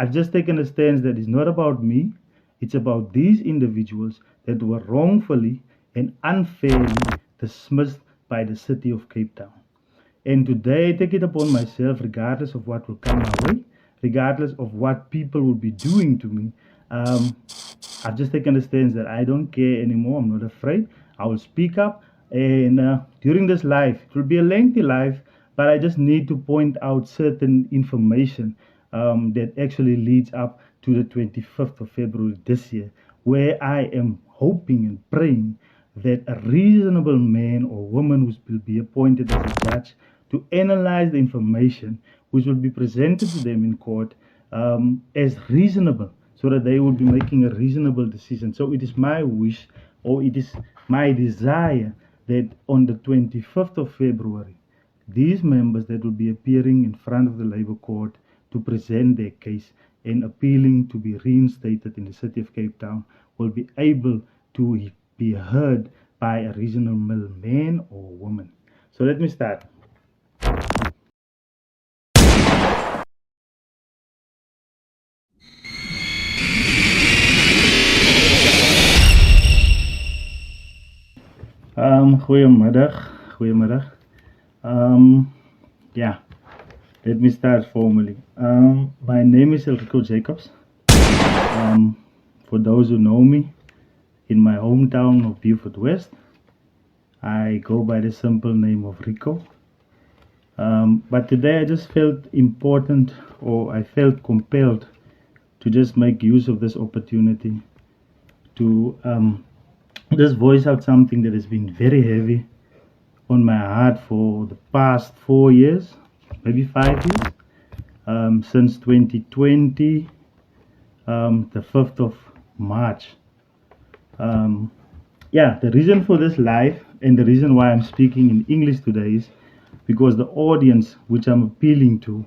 I've just taken a stance that it's not about me, it's about these individuals that were wrongfully and unfairly dismissed by the city of Cape Town. And today I take it upon myself, regardless of what will come my way, regardless of what people will be doing to me. Um, I've just taken a stance that I don't care anymore. I'm not afraid. I will speak up. And during this life, it will be a lengthy life, but I just need to point out certain information that actually leads up to the 25th of February this year, where I am hoping and praying that a reasonable man or woman who will be appointed as a judge to analyze the information which will be presented to them in court as reasonable, so that they will be making a reasonable decision. So it is my wish, or it is my desire, that on the 25th of February, these members that will be appearing in front of the Labour Court to present their case and appealing to be reinstated in the city of Cape Town will be able to be heard by a reasonable man or woman. So let me start. Goedemiddag. Yeah, let me start formally. My name is Enrico Jacobs. For those who know me, in my hometown of Beaufort West, I go by the simple name of Rico. But today I just felt important, or I felt compelled to just make use of this opportunity to just voice out something that has been very heavy on my heart for the past 4 years, maybe 5 years, since 2020, the 5th of March. Yeah, the reason for this live and the reason why I'm speaking in English today is because the audience which I'm appealing to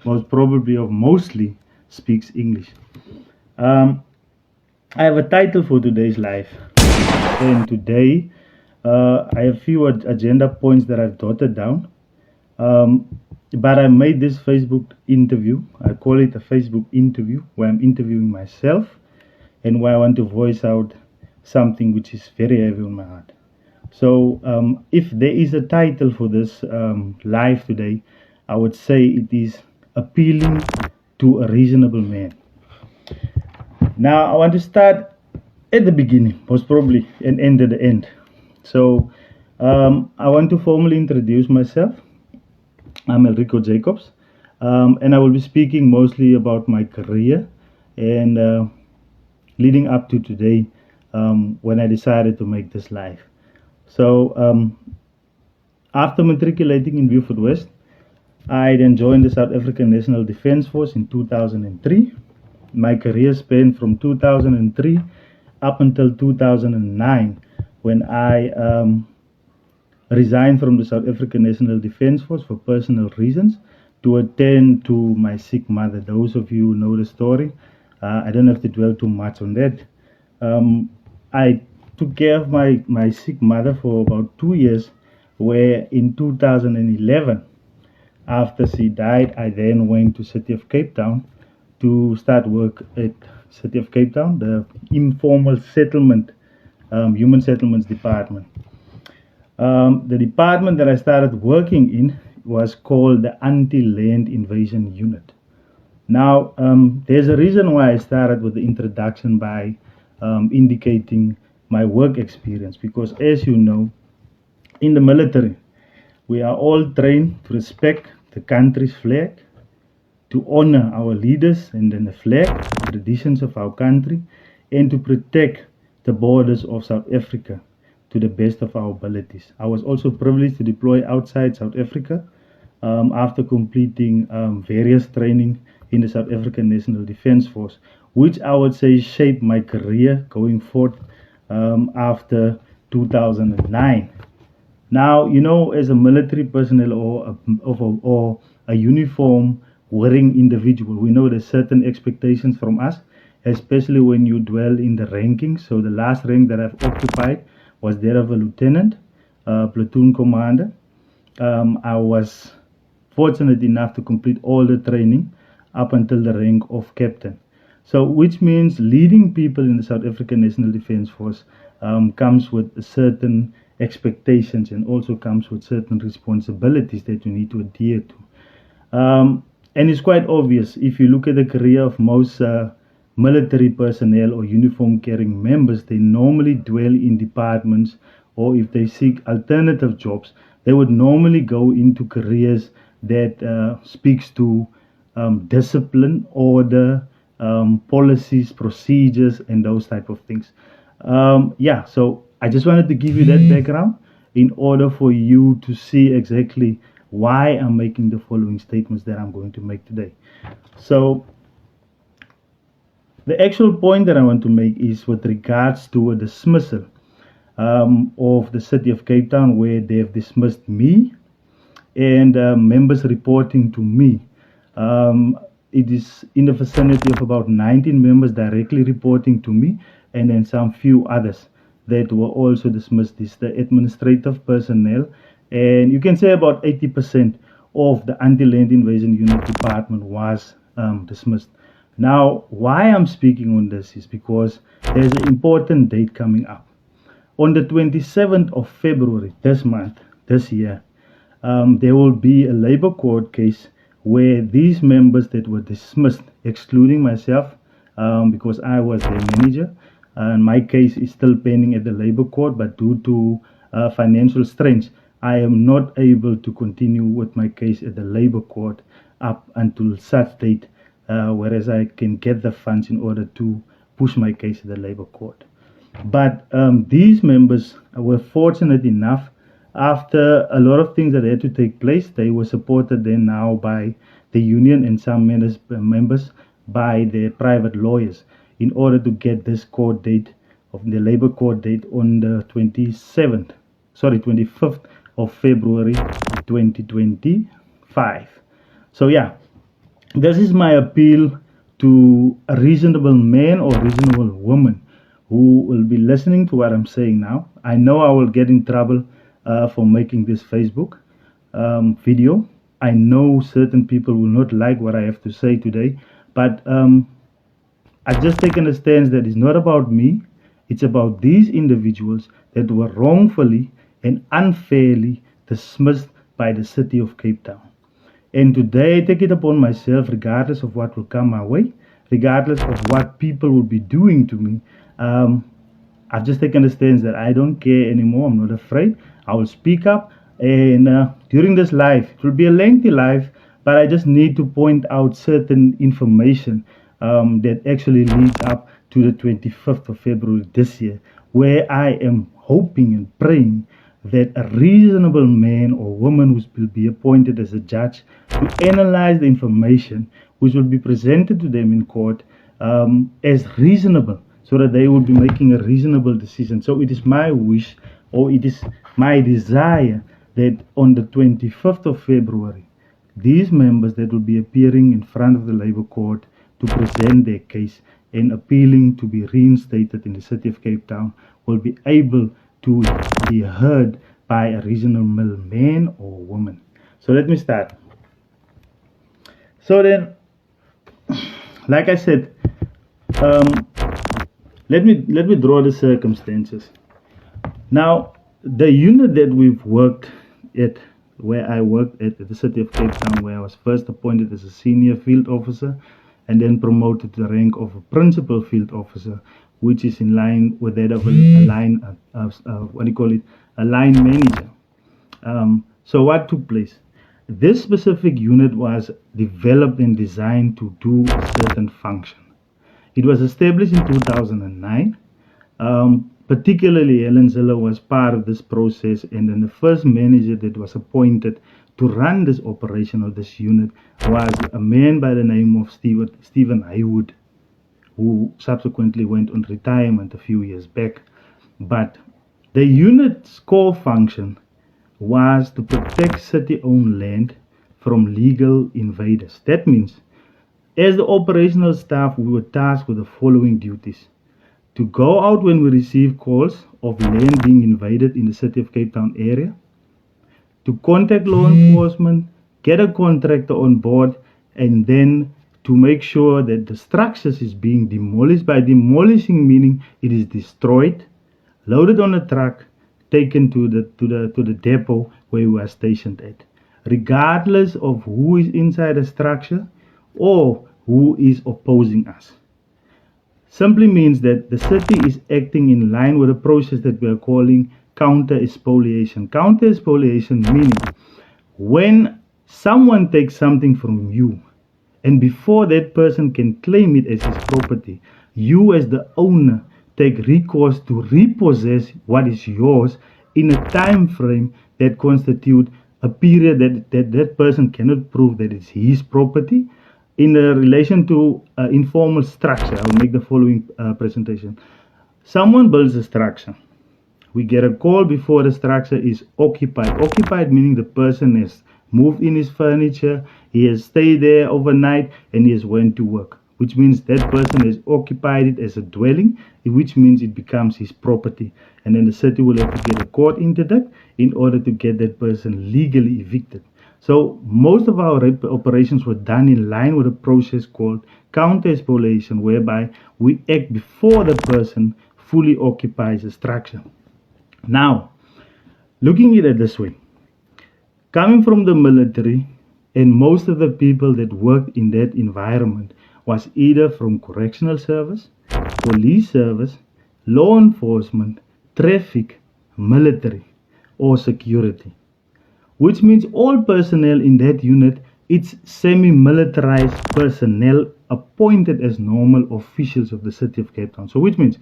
most probably or mostly speaks English. I have a title for today's live, and today I have few agenda points that I've jotted down. But I made this Facebook interview. I call it a Facebook interview, where I'm interviewing myself and where I want to voice out something which is very heavy on my heart. So, if there is a title for this live today, I would say it is Appealing to a Reasonable Man. Now, I want to start at the beginning, most probably, and end at the end. So, I want to formally introduce myself. I'm Enrico Jacobs, and I will be speaking mostly about my career and leading up to today, when I decided to make this live. So, after matriculating in Beaufort West, I then joined the South African National Defence Force in 2003. My career spanned from 2003 up until 2009, when I resigned from the South African National Defence Force for personal reasons to attend to my sick mother. Those of you who know the story, I don't have to dwell too much on that. I took care of my sick mother for about 2 years, where in 2011, after she died, I then went to City of Cape Town to start work at City of Cape Town, the informal settlement, human settlements department. The department that I started working in was called the Anti-Land Invasion Unit. Now, there's a reason why I started with the introduction by indicating my work experience, because as you know, in the military, we are all trained to respect the country's flag, to honor our leaders and then the flag, the traditions of our country, and to protect the borders of South Africa to the best of our abilities. I was also privileged to deploy outside South Africa after completing various training in the South African National Defence Force, which I would say shaped my career going forward after 2009. Now, you know, as a military personnel or a uniform wearing individual, we know there's certain expectations from us, especially when you dwell in the rankings. So the last rank that I've occupied was that of a lieutenant, platoon commander. I was fortunate enough to complete all the training up until the rank of captain. So, which means leading people in the South African National Defence Force comes with certain expectations and also comes with certain responsibilities that you need to adhere to. And it's quite obvious if you look at the career of most military personnel or uniform carrying members, they normally dwell in departments, or if they seek alternative jobs, they would normally go into careers that speaks to discipline, order, policies, procedures, and those type of things. Yeah, so I just wanted to give you that background in order for you to see exactly why I'm making the following statements that I'm going to make today. So the actual point that I want to make is with regards to a dismissal of the city of Cape Town, where they have dismissed me and members reporting to me. It is in the vicinity of about 19 members directly reporting to me, and then some few others that were also dismissed. This the administrative personnel, and you can say about 80% of the anti-land invasion unit department was dismissed. Now, why I'm speaking on this is because there's an important date coming up. On the 27th of February this month, this year, there will be a labor court case where these members that were dismissed, excluding myself, because I was their manager, and my case is still pending at the labor court, but due to financial strains, I am not able to continue with my case at the labor court up until such date, whereas I can get the funds in order to push my case at the labor court. But these members were fortunate enough, after a lot of things that had to take place, they were supported then now by the union and some members by their private lawyers in order to get this court date of the labor court date on the 25th of February 2025. So yeah, this is my appeal to a reasonable man or reasonable woman who will be listening to what I'm saying now. I know I will get in trouble for making this Facebook video. I know certain people will not like what I have to say today, but I've just taken a stance that it's not about me. It's about these individuals that were wrongfully and unfairly dismissed by the city of Cape Town. And today I take it upon myself, regardless of what will come my way, regardless of what people will be doing to me. I've just taken a stance that I don't care anymore. I'm not afraid. I will speak up. And during this live, it will be a lengthy live, but I just need to point out certain information that actually leads up to the 25th of February this year, where I am hoping and praying that a reasonable man or woman who will be appointed as a judge to analyze the information which will be presented to them in court as reasonable, so that they will be making a reasonable decision. So it is my wish, or it is my desire, that on the 25th of February, these members that will be appearing in front of the Labour Court to present their case and appealing to be reinstated in the city of Cape Town will be able to be heard by a reasonable man or woman. So let me start. So then, like I said, let me draw the circumstances. Now, the unit that we've worked at, where I worked at the city of Cape Town, where I was first appointed as a senior field officer and then promoted to the rank of a principal field officer, which is in line with that of a line, a line manager. So what took place? This specific unit was developed and designed to do a certain function. It was established in 2009. Particularly, Helen Ziller was part of this process, and then the first manager that was appointed to run this operation of this unit was a man by the name of Stephen Haywood, who subsequently went on retirement a few years back. But the unit's core function was to protect city-owned land from legal invaders. That means, as the operational staff, we were tasked with the following duties: to go out when we receive calls of land being invaded in the city of Cape Town area, to contact law enforcement, get a contractor on board, and then to make sure that the structures is being demolished. By demolishing meaning it is destroyed, loaded on a truck, taken to the depot where we are stationed at, regardless of who is inside the structure or who is opposing us. Simply means that the city is acting in line with a process that we are calling counter-expoliation. Counter-expoliation meaning when someone takes something from you, and before that person can claim it as his property, you as the owner take recourse to repossess what is yours in a time frame that constitute a period that person cannot prove that it's his property. In relation to informal structure, I'll make the following presentation. Someone builds a structure. We get a call before the structure is occupied. Occupied meaning the person has moved in his furniture, he has stayed there overnight, and he has went to work, which means that person has occupied it as a dwelling, which means it becomes his property. And then the city will have to get a court interdict in order to get that person legally evicted. So most of our operations were done in line with a process called counter-expoliation, whereby we act before the person fully occupies the structure. Now, looking at it this way, coming from the military, and most of the people that worked in that environment was either from correctional service, police service, law enforcement, traffic, military, or security. Which means all personnel in that unit, it's semi-militarized personnel appointed as normal officials of the city of Cape Town. So which means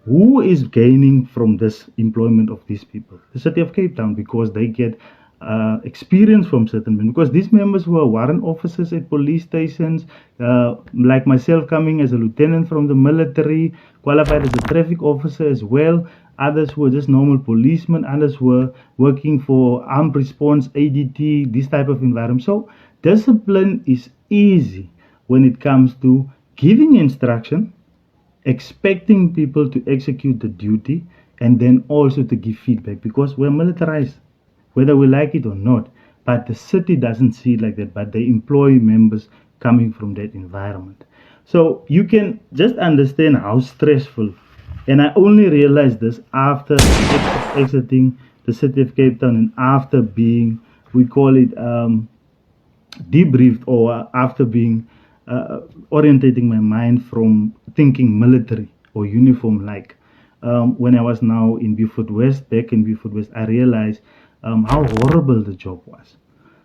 who is gaining from this employment of these people? The city of Cape Town, because they get experience from certain men, because these members were warrant officers at police stations, like myself coming as a lieutenant from the military, qualified as a traffic officer as well. Others were just normal policemen, others were working for armed response, ADT, this type of environment. So discipline is easy when it comes to giving instruction, expecting people to execute the duty, and then also to give feedback, because we're militarized, whether we like it or not. But the city doesn't see it like that, but they employ members coming from that environment. So you can just understand how stressful, and I only realized this after exiting the city of Cape Town and after being, we call it debriefed, or after being orientating my mind from thinking military or uniform like. When I was now in Beaufort West, back in Beaufort West, I realized how horrible the job was,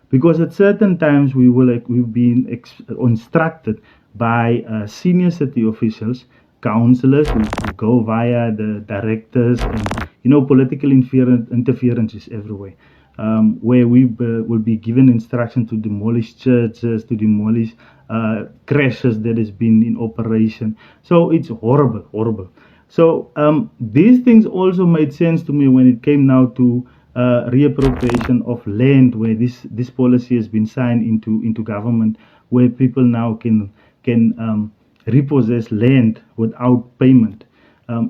because at certain times we've been instructed by senior city officials, councillors who go via the directors, and political interference is everywhere. Where we will be given instruction to demolish churches, to demolish crashes that has been in operation. So it's horrible. So these things also made sense to me when it came now to reappropriation of land, where this policy has been signed into government, where people now can repossess land without payment.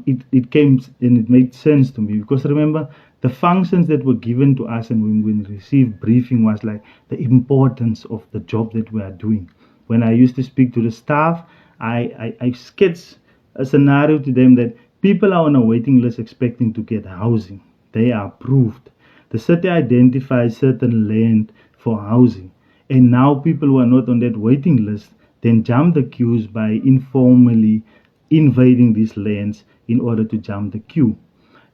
It came and it made sense to me, because remember, the functions that were given to us and when we received briefing was like the importance of the job that we are doing. When I used to speak to the staff, I sketched a scenario to them that people are on a waiting list expecting to get housing. They are approved. The city identifies certain land for housing, and now people who are not on that waiting list then jump the queues by informally invading these lands in order to jump the queue.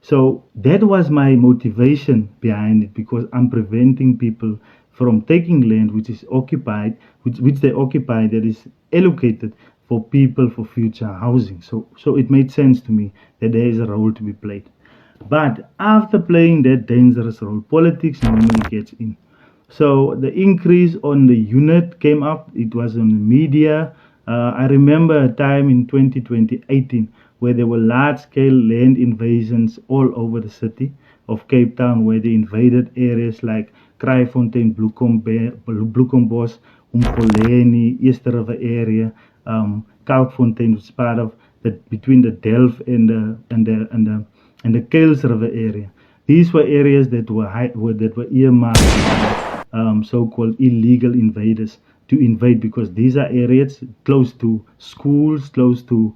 So that was my motivation behind it, because I'm preventing people from taking land which is occupied, which they occupy, that is allocated for people for future housing. So it made sense to me that there is a role to be played. But after playing that dangerous role, politics normally gets in. So the increase on the unit came up. It was on the media. I remember a time in 2018 where there were large-scale land invasions all over the city of Cape Town, where they invaded areas like Kraaifontein, Bloekombos, Umfoleni, East River area, Kalkfontein, which is part of between the Delft and the Kuils River area. These were areas that were earmarked so-called illegal invaders to invade, because these are areas close to schools, close to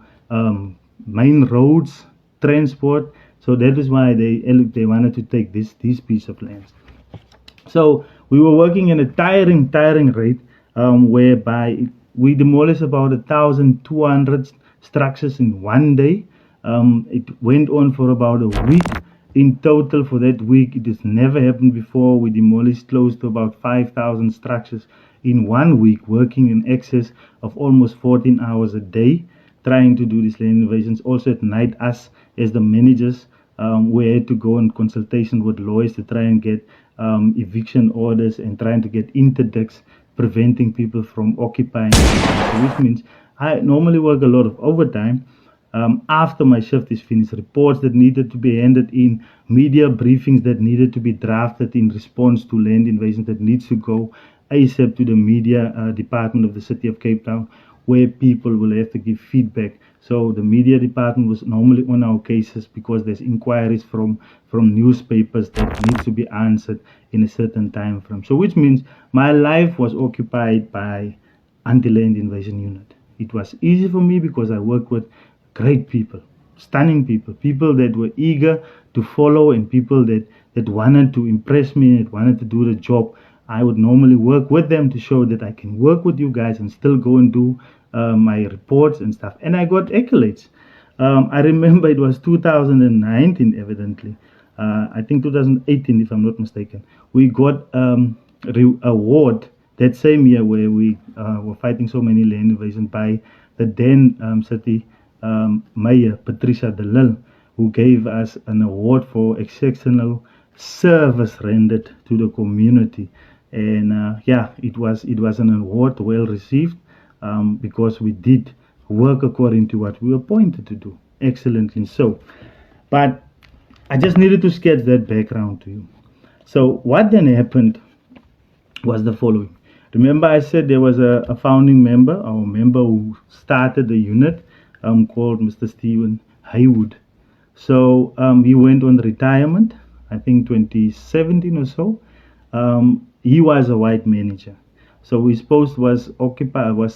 main roads, transport. So that is why they wanted to take this piece of land. So we were working in a tiring rate, whereby we demolished about 1,200 structures in one day. It went on for about a week. In total, for that week, it has never happened before. We demolished close to about 5,000 structures in one week, working in excess of almost 14 hours a day, trying to do these land invasions. Also at night, us as the managers, we had to go in consultation with lawyers to try and get eviction orders and trying to get interdicts preventing people from occupying, which means I normally work a lot of overtime. After my shift is finished, reports that needed to be handed in, media briefings that needed to be drafted in response to land invasions that needs to go ASAP to the media department of the city of Cape Town, where people will have to give feedback. So the media department was normally on our cases because there's inquiries from newspapers that needs to be answered in a certain time frame. So which means my life was occupied by anti-land invasion unit. It was easy for me because I worked with great people, stunning people, people that were eager to follow, and people that wanted to impress me, that wanted to do the job. I would normally work with them to show that I can work with you guys and still go and do my reports and stuff. And I got accolades. I remember it was 2019, evidently. I think 2018, if I'm not mistaken. We got award that same year where we were fighting so many land invasions by the then city mayor, Patricia de Lille, who gave us an award for exceptional service rendered to the community. And yeah, it was an award well received, because we did work according to what we were appointed to do, excellently so. But I just needed to sketch that background to you. So what then happened was the following. Remember, I said there was a founding member, our member who started the unit, called Mr. Stephen Haywood. So he went on retirement, I think 2017 or so. He was a white manager. So his post was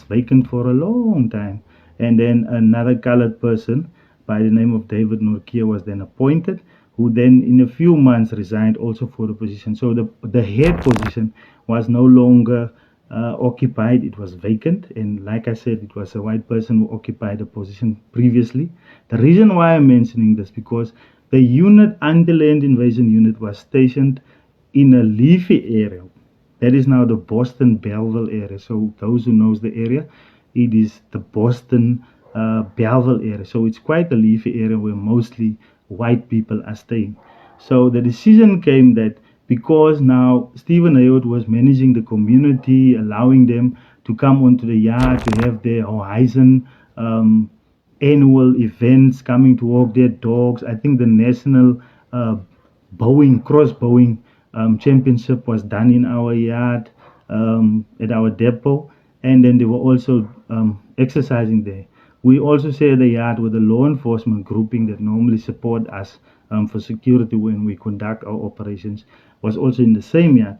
vacant for a long time. And then another colored person by the name of David Norkia was then appointed, who then in a few months resigned also for the position. So the head position was no longer occupied, it was vacant. And like I said, it was a white person who occupied the position previously. The reason why I'm mentioning this, because the unit, anti-land invasion unit, was stationed in a leafy area. That is now the Boston Belleville area. So those who knows the area, it is the Boston Belleville area. So it's quite a leafy area where mostly white people are staying. So the decision came that because now Stephen Haywood was managing the community, allowing them to come onto the yard to have their Horizon annual events, coming to walk their dogs. I think the national cross bowing championship was done in our yard, at our depot, and then they were also exercising there. We also share the yard with a law enforcement grouping that normally support us for security when we conduct our operations, was also in the same yard.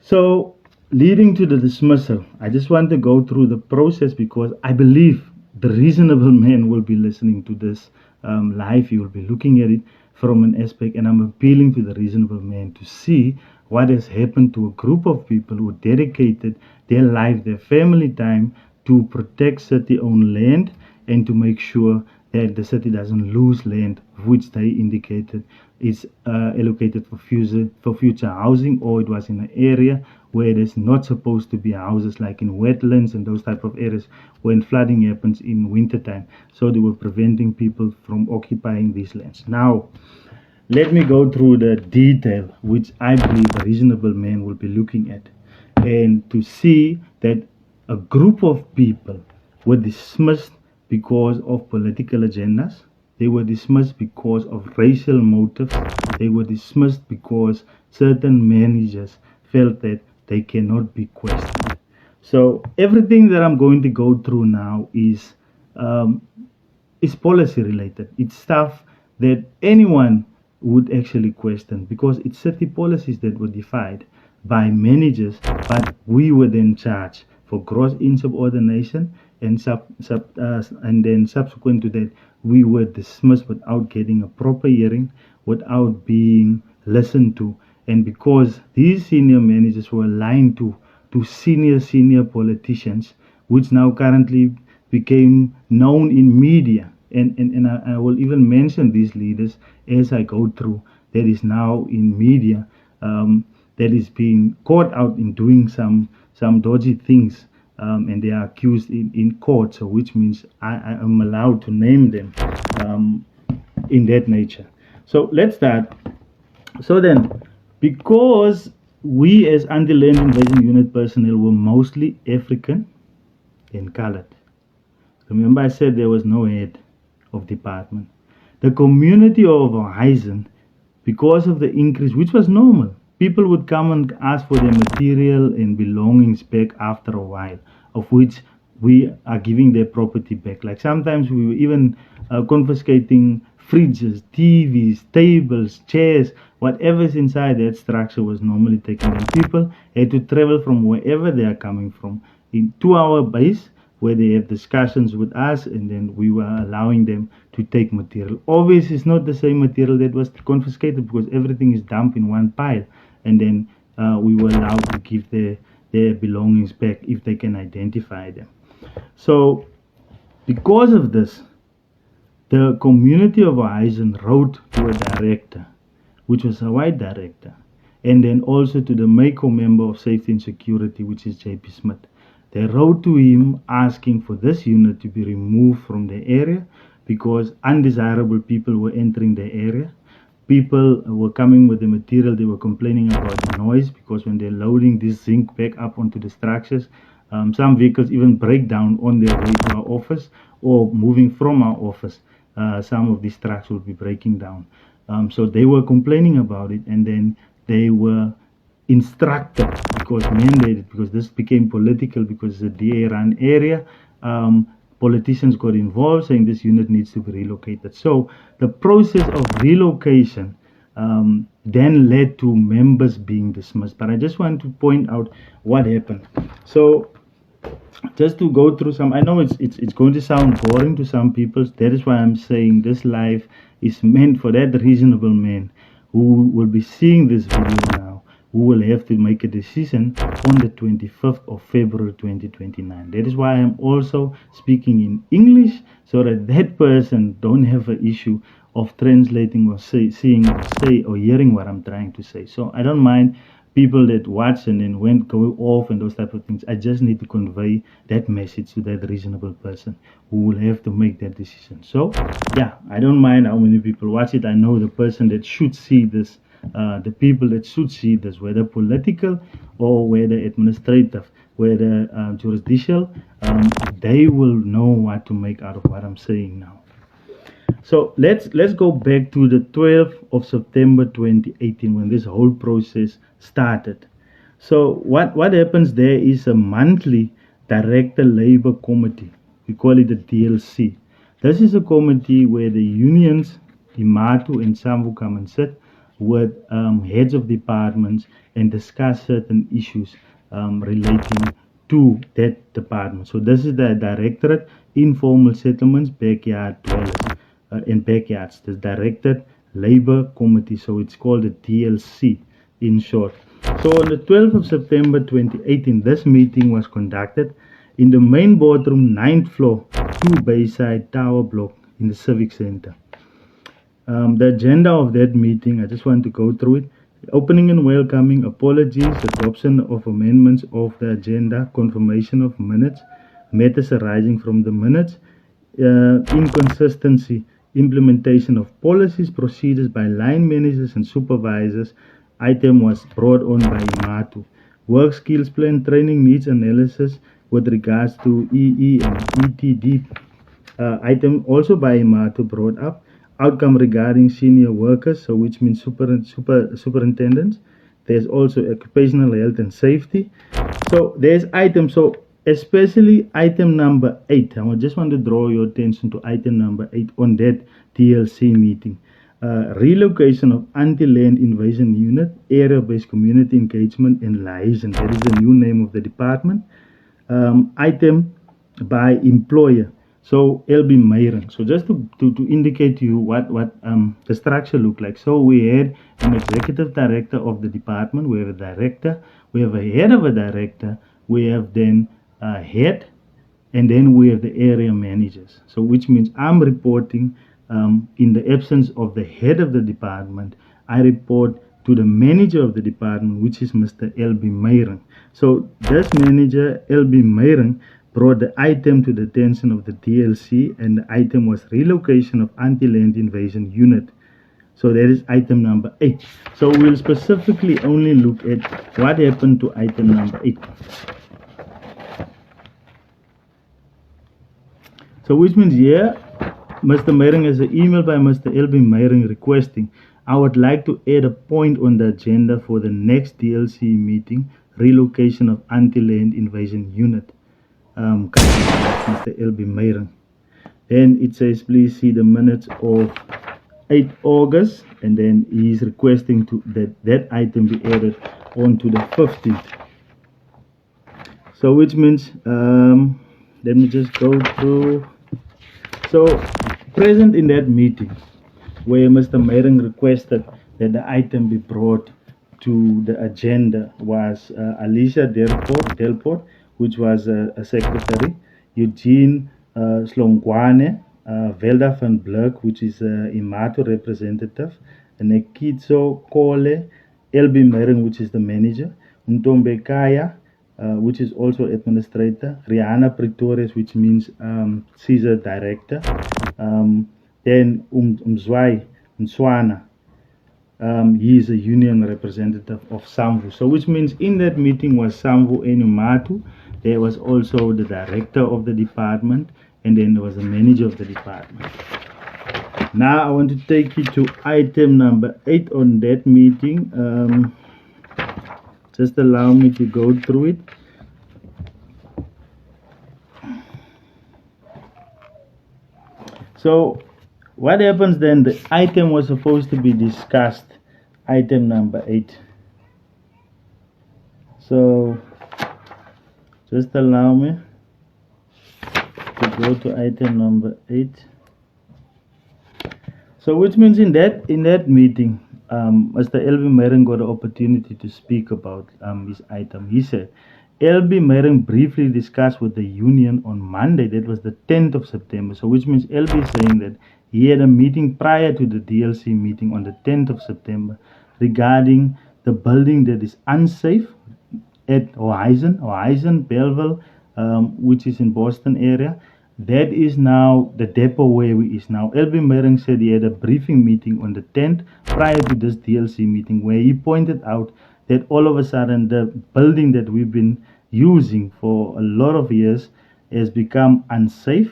So leading to the dismissal, I just want to go through the process because I believe the reasonable man will be listening to this live. He will be looking at it from an aspect, and I'm appealing to the reasonable man to see what has happened to a group of people who dedicated their life, their family time to protect city-owned land and to make sure that the city doesn't lose land, which they indicated is allocated for future housing, or it was in an area where there's not supposed to be houses, like in wetlands and those type of areas when flooding happens in wintertime. So they were preventing people from occupying these lands. Now, let me go through the detail, which I believe a reasonable man will be looking at, and to see that a group of people were dismissed because of political agendas. They were dismissed because of racial motives. They were dismissed because certain managers felt that they cannot be questioned. So everything that I'm going to go through now is policy related. It's stuff that anyone would actually question because it's city policies that were defied. by managers, but we were then charged for gross insubordination, and and then subsequent to that, we were dismissed without getting a proper hearing, without being listened to, and because these senior managers were aligned to senior politicians, which now currently became known in media. And I will even mention these leaders as I go through, that is now in media, that is being caught out in doing some dodgy things, and they are accused in court, so which means I am allowed to name them in that nature. So let's start. So then, because we as anti-land invasion unit personnel were mostly African and colored. Remember I said there was no head of department. The community of Horizon, because of the increase, which was normal, people would come and ask for their material and belongings back after a while, of which we are giving their property back. Like sometimes we were even confiscating fridges, TVs, tables, chairs, whatever's inside that structure was normally taken. And people had to travel from wherever they are coming from to our base, where they have discussions with us, and then we were allowing them to take material. Obviously, it's not the same material that was confiscated because everything is dumped in one pile, and then we were allowed to give their belongings back if they can identify them. So, because of this, the community of Horizon wrote to a director, which was a white director, and then also to the MACO member of Safety and Security, which is JP Smith. They wrote to him asking for this unit to be removed from the area because undesirable people were entering the area. People were coming with the material, they were complaining about the noise because when they're loading this zinc back up onto the structures, some vehicles even break down on their way to our office or moving from our office. Some of these trucks will be breaking down. So they were complaining about it, and then they were instructed, because mandated, because this became political, because it's a DA run area, politicians got involved saying this unit needs to be relocated. So the process of relocation then led to members being dismissed. But I just want to point out what happened. So just to go through some, I know it's going to sound boring to some people. That is why I'm saying this live is meant for that reasonable man who will be seeing this video now, who will have to make a decision on the 25th of February 2029. That is why I'm also speaking in English, so that that person don't have an issue of translating or seeing or or hearing what I'm trying to say. So I don't mind people that watch and then go off and those type of things. I just need to convey that message to that reasonable person who will have to make that decision. So yeah, I don't mind how many people watch it. I know the person that should see this, the people that should see this, whether political or whether administrative, whether jurisdictional, they will know what to make out of what I'm saying now. So let's go back to the 12th of September 2018 when this whole process started. So what happens there is a monthly Director Labor Committee. We call it the DLC. This is a committee where the unions, Imatu and Sambu, come and sit with heads of departments and discuss certain issues relating to that department. So this is the Directorate Informal Settlements Backyard Dwellers in Backyards, the Directed Labor Committee. So it's called the DLC in short. So on the 12th of September 2018, this meeting was conducted in the main boardroom, 9th floor, 2 Bayside Tower Block in the Civic Center. The agenda of that meeting, I just want to go through it. Opening and welcoming, apologies, adoption of amendments of the agenda, confirmation of minutes, matters arising from the minutes, inconsistency, implementation of policies, procedures by line managers and supervisors. Item was brought on by Imatu. Work skills plan, training needs analysis with regards to EE and ETD. Item also by Imatu brought up. Outcome regarding senior workers, so which means superintendents. There's also occupational health and safety. So there's items, so especially item number 8. I just want to draw your attention to item number 8 on that DLC meeting. relocation of anti-land invasion unit, area-based community engagement and liaison. That is the new name of the department. Item by employer. So LB Meyering. So just to indicate to you what the structure looked like. So we had an executive director of the department. We have a director. We have a head of a director. We have then a head, and then we have the area managers. So which means I'm reporting in the absence of the head of the department. I report to the manager of the department, which is Mr. LB Meyering. So this manager, LB Meyering, brought the item to the attention of the DLC, and the item was relocation of anti-land invasion unit. So that is item number 8. So we'll specifically only look at what happened to item number 8. So which means here, Mr. Meyering has an email by Mr. LB Meyering requesting, I would like to add a point on the agenda for the next DLC meeting, relocation of anti-land invasion unit. Mr. LB Meyering. Then it says, please see the minutes of 8 August, and then he's requesting that item be added on to the 15th. So which means, let me just go through. So present in that meeting where Mr. Meyering requested that the item be brought to the agenda was Alicia Delport, which was a secretary, Eugene Slongwane, Velda van Bluk, which is a Imato representative, Nekitso Kole, LB Meyering, which is the manager, Ntombe Kaya, which is also administrator, Rihanna Pretorius, which means she's a director, then Mzwai Mswana, he is a union representative of Samvu. So which means in that meeting was Samvu Enumatu. There was also the director of the department, and then there was a manager of the department. Now I want to take you to item number 8 on that meeting. Just allow me to go through it. So what happens then? The item was supposed to be discussed, item number 8. So just allow me to go to item number 8. So which means in that meeting, Mr. LB Meyering got an opportunity to speak about this item. He said, LB Meyering briefly discussed with the union on Monday, that was the 10th of September. So which means LB is saying that he had a meeting prior to the DLC meeting on the 10th of September regarding the building that is unsafe at Horizon Belleville, which is in Boston area. That is now the depot where we is now. LB Meyering said he had a briefing meeting on the 10th prior to this DLC meeting where he pointed out that all of a sudden the building that we've been using for a lot of years has become unsafe.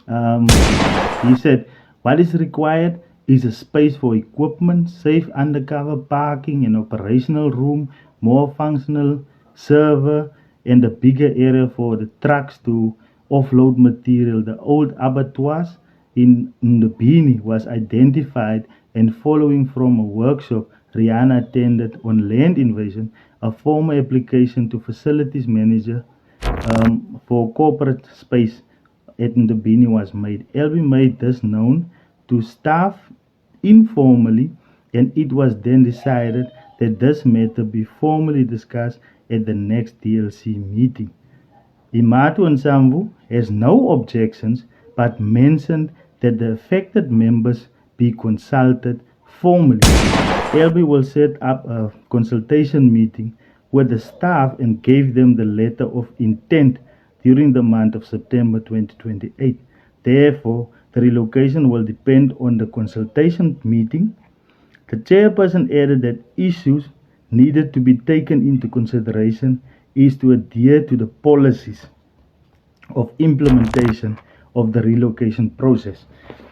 He said what is required is a space for equipment, safe undercover parking, an operational room, more functional server, and a bigger area for the trucks to offload material. The old abattoirs in Ndubini was identified, and following from a workshop Rihanna attended on land invasion, a formal application to facilities manager for corporate space at Ndubini was made. LB made this known to staff informally, and it was then decided that this matter be formally discussed at the next DLC meeting. Imato and Samvu has no objections but mentioned that the affected members be consulted formally. LB will set up a consultation meeting with the staff and gave them the letter of intent during the month of September 2028. Therefore, the relocation will depend on the consultation meeting. The chairperson added that issues needed to be taken into consideration is to adhere to the policies of implementation of the relocation process.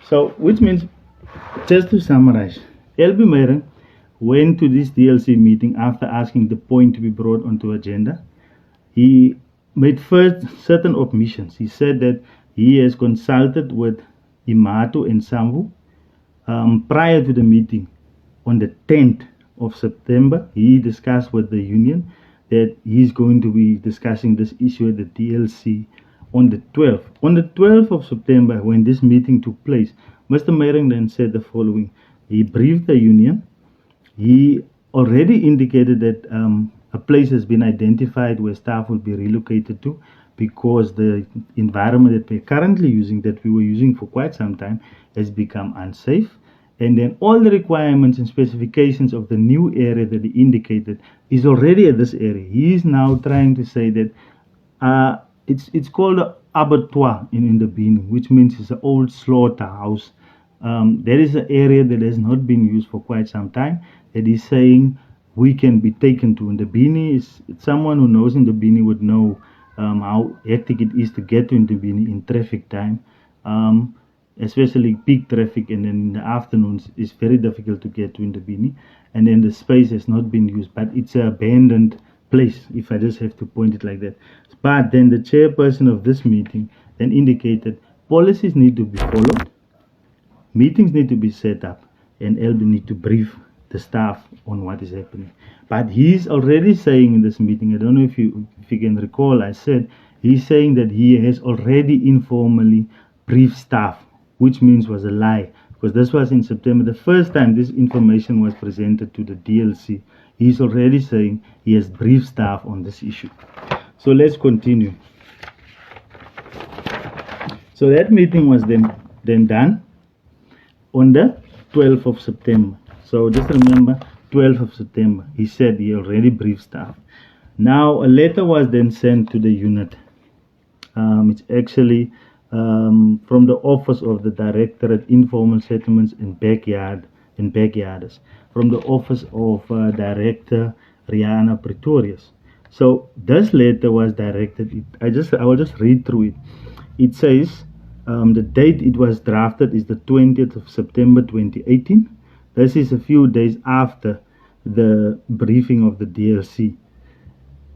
So, which means, just to summarize, LB Meyering went to this DLC meeting after asking the point to be brought onto agenda. He made first certain omissions. He said that he has consulted with Imato and Samvu. Prior to the meeting, on the 10th of September, he discussed with the union that he's going to be discussing this issue at the DLC on the 12th. On the 12th of September, when this meeting took place, Mr. Meyering then said the following. He briefed the union. He already indicated that a place has been identified where staff will be relocated to, because the environment that we're currently using, that we were using for quite some time, has become unsafe. And then all the requirements and specifications of the new area that he indicated is already at this area. He is now trying to say that it's called an abattoir in the Benin, which means it's an old slaughterhouse. There is an area that has not been used for quite some time that he's saying we can be taken to. In the Bini, someone who knows in the Bini would know how hectic it is to get to Ndubini in traffic time, especially peak traffic, and then in the afternoons it's very difficult to get to Ndubini, and then the space has not been used, but it's an abandoned place, if I just have to point it like that. But then the chairperson of this meeting then indicated policies need to be followed, meetings need to be set up, and LB need to brief the staff on what is happening. But he's already saying in this meeting, I don't know if you can recall, I said he's saying that he has already informally briefed staff, which means was a lie, because this was in September, the first time this information was presented to the DLC. He's already saying he has briefed staff on this issue. So let's continue. So that meeting was then done on the 12th of September. So just remember, 12th of September, he said he already briefed staff. Now a letter was then sent to the unit. It's actually from the office of the Directorate Informal Settlements and Backyarders, from the office of Director Rihanna Pretorius. So this letter was directed. I will just read through it. It says the date it was drafted is the 20th of September 2018. This is a few days after the briefing of the DLC.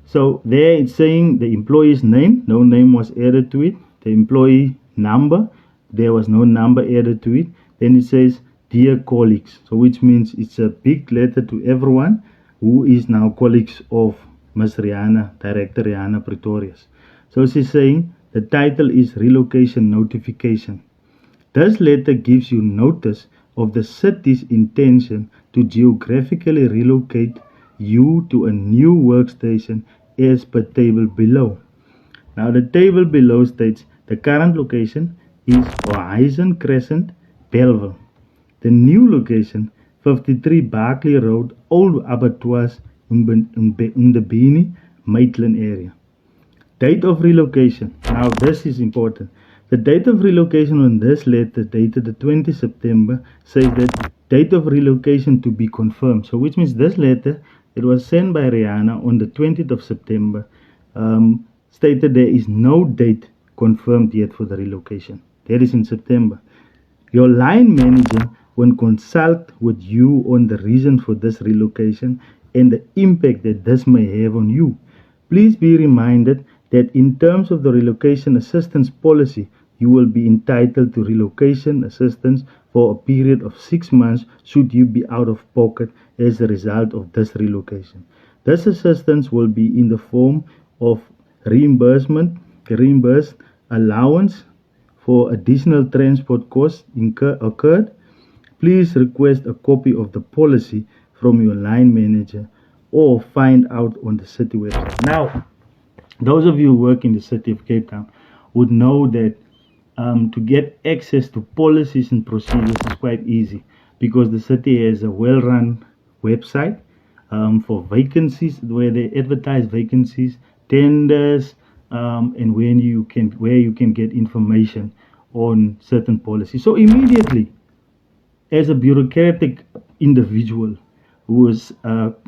So there it's saying the employee's name, no name was added to it. The employee number, there was no number added to it. Then it says, dear colleagues, so which means it's a big letter to everyone who is now colleagues of Ms. Rihanna, Director Rihanna Pretorius. So she's saying the title is Relocation Notification. This letter gives you notice of the city's intention to geographically relocate you to a new workstation as per table below. Now the table below states the current location is Horizon Crescent, Belleville. The new location, 53 Barclay Road, Old Abattoirs in the Bini, Maitland area. Date of relocation. Now this is important. The date of relocation on this letter, dated the 20th September, says that date of relocation to be confirmed. So which means this letter, it was sent by Rihanna on the 20th of September, stated there is no date confirmed yet for the relocation. That is in September. Your line manager will consult with you on the reason for this relocation and the impact that this may have on you. Please be reminded that in terms of the relocation assistance policy, you will be entitled to relocation assistance for a period of 6 months should you be out of pocket as a result of this relocation. This assistance will be in the form of reimbursed allowance for additional transport costs occurred. Please request a copy of the policy from your line manager or find out on the city website. Now, those of you who work in the city of Cape Town would know that to get access to policies and procedures is quite easy, because the city has a well-run website for vacancies, where they advertise vacancies, tenders, and where you can get information on certain policies. So immediately, as a bureaucratic individual who has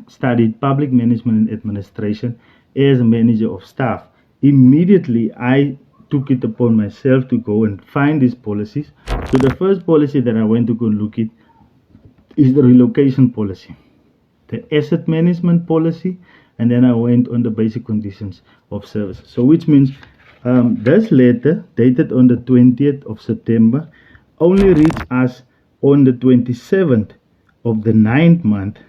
studied public management and administration as a manager of staff, immediately I took it upon myself to go and find these policies. So the first policy that I went to go and look at is the relocation policy, the asset management policy, and then I went on the basic conditions of service. So which means this letter, dated on the 20th of September, only reached us on the 27th of the 9th month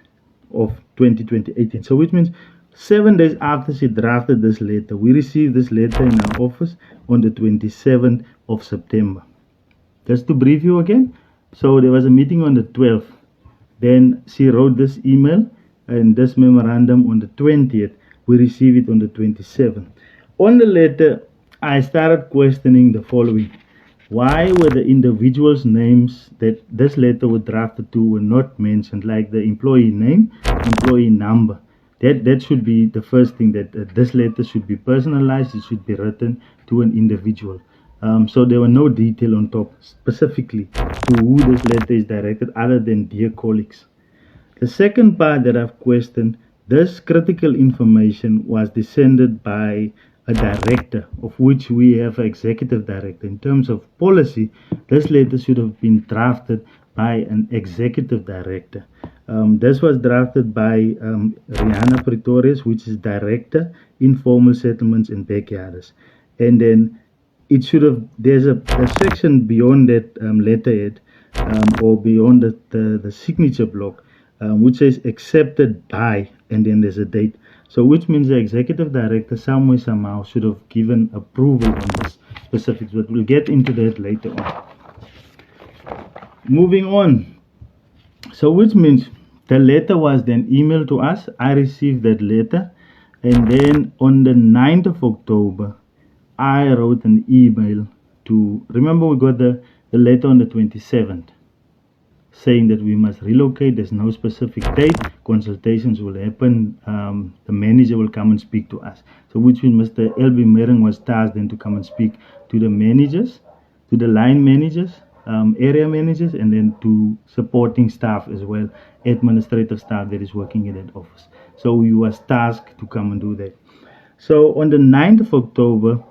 of 2018. So which means 7 days after she drafted this letter, we received this letter in our office on the 27th of September. Just to brief you again, so there was a meeting on the 12th. Then she wrote this email and this memorandum on the 20th. We received it on the 27th. On the letter, I started questioning the following. Why were the individuals' names that this letter was drafted to were not mentioned, like the employee name, employee number? That should be the first thing, that this letter should be personalized. It should be written to an individual. So there were no detail on top specifically to who this letter is directed other than dear colleagues. The second part that I've questioned, this critical information was descended by a director, of which we have an executive director. In terms of policy, this letter should have been drafted by an executive director. This was drafted by Rihanna Pretorius, which is Director, Informal Settlements and Backyarders. And then it should have, there's a section beyond that letterhead or beyond the signature block, which says accepted by, and then there's a date. So which means the executive director somewhere, somehow should have given approval on this specifics, but we'll get into that later on. Moving on. So which means the letter was then emailed to us. I received that letter, and then on the 9th of October, I wrote an email to, remember we got the letter on the 27th saying that we must relocate. There's no specific date. Consultations will happen. The manager will come and speak to us. So which means Mr. L.B. Mering was tasked then to come and speak to the managers, to the line managers, area managers, and then to supporting staff as well, administrative staff that is working in that office. So we was tasked to come and do that. So on the 9th of October,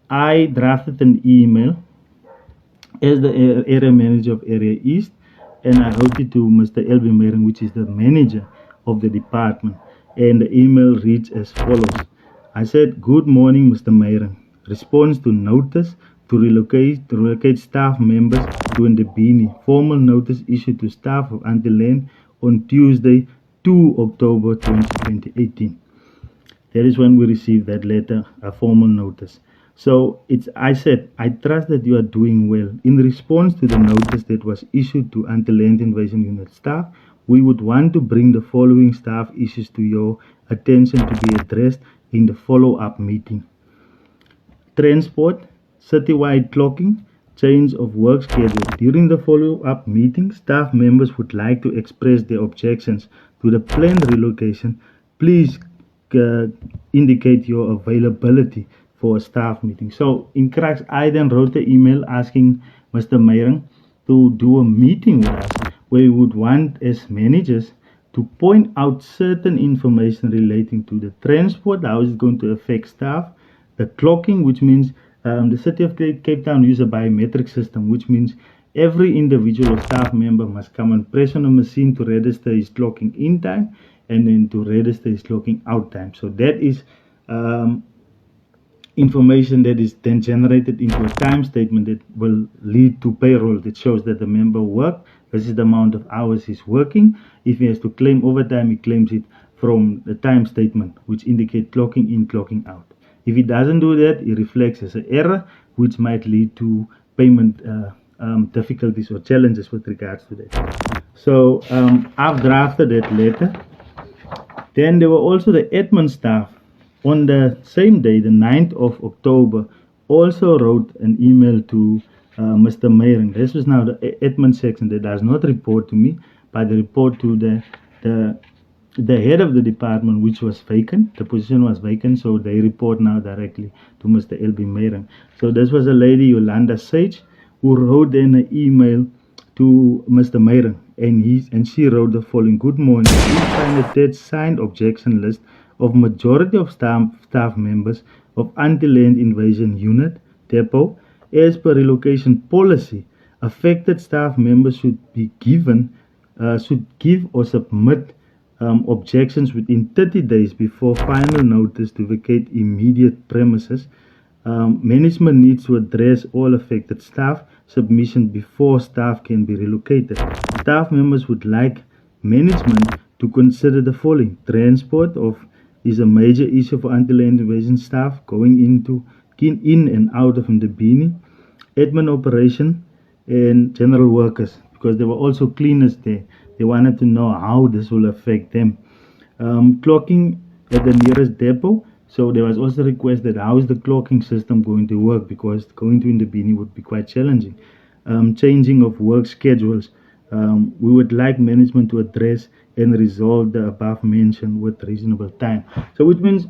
I drafted an email as the area manager of Area East, and I wrote it to Mr. L.B. Mering, which is the manager of the department. And the email reads as follows. I said, "Good morning, Mr. Mering. Response to notice to relocate staff members to Ndebeni. Formal notice issued to staff of Antiland on Tuesday, 2 October 2018. That is when we received that letter, a formal notice. So I said, I trust that you are doing well. In response to the notice that was issued to Anti-Land Invasion Unit staff, we would want to bring the following staff issues to your attention to be addressed in the follow-up meeting. Transport, citywide clocking, change of work schedule. During the follow-up meeting, staff members would like to express their objections to the planned relocation. Please indicate your availability for a staff meeting. So in cracks, I then wrote the email asking Mr. Mering to do a meeting with us where we would want as managers to point out certain information relating to the transport, how is it going to affect staff, the clocking, which means the city of Cape Town uses a biometric system, which means every individual or staff member must come and press on a machine to register his clocking in time and then to register his clocking out time. So that is information that is then generated into a time statement that will lead to payroll that shows that the member worked. This is the amount of hours he's working. If he has to claim overtime, he claims it from the time statement, which indicates clocking in, clocking out. If he doesn't do that, it reflects as an error, which might lead to payment difficulties or challenges with regards to that. So I've drafted that letter. Then there were also the admin staff. On the same day, the 9th of October, also wrote an email to Mr. Mering. This was now the admin section that does not report to me, but they report to the head of the department, which was vacant. The position was vacant, so they report now directly to Mr. L.B. Mering. So this was a lady, Yolanda Sage, who wrote in an email to Mr. Mering, and she wrote the following: "Good morning. Please find a dead signed objection list of majority of staff members of Anti-Land Invasion Unit, depot. As per relocation policy, affected staff members should give or submit objections within 30 days before final notice to vacate immediate premises. Management needs to address all affected staff submission before staff can be relocated. Staff members would like management to consider the following. Transport is a major issue for anti-land invasion staff going in and out of Ndebeni, admin operation, and general workers, because there were also cleaners there. They wanted to know how this will affect them. Clocking at the nearest depot. So there was also a request that how is the clocking system going to work, because going to Ndebeni would be quite challenging. Changing of work schedules. We would like management to address and resolve the above mentioned with reasonable time. So which means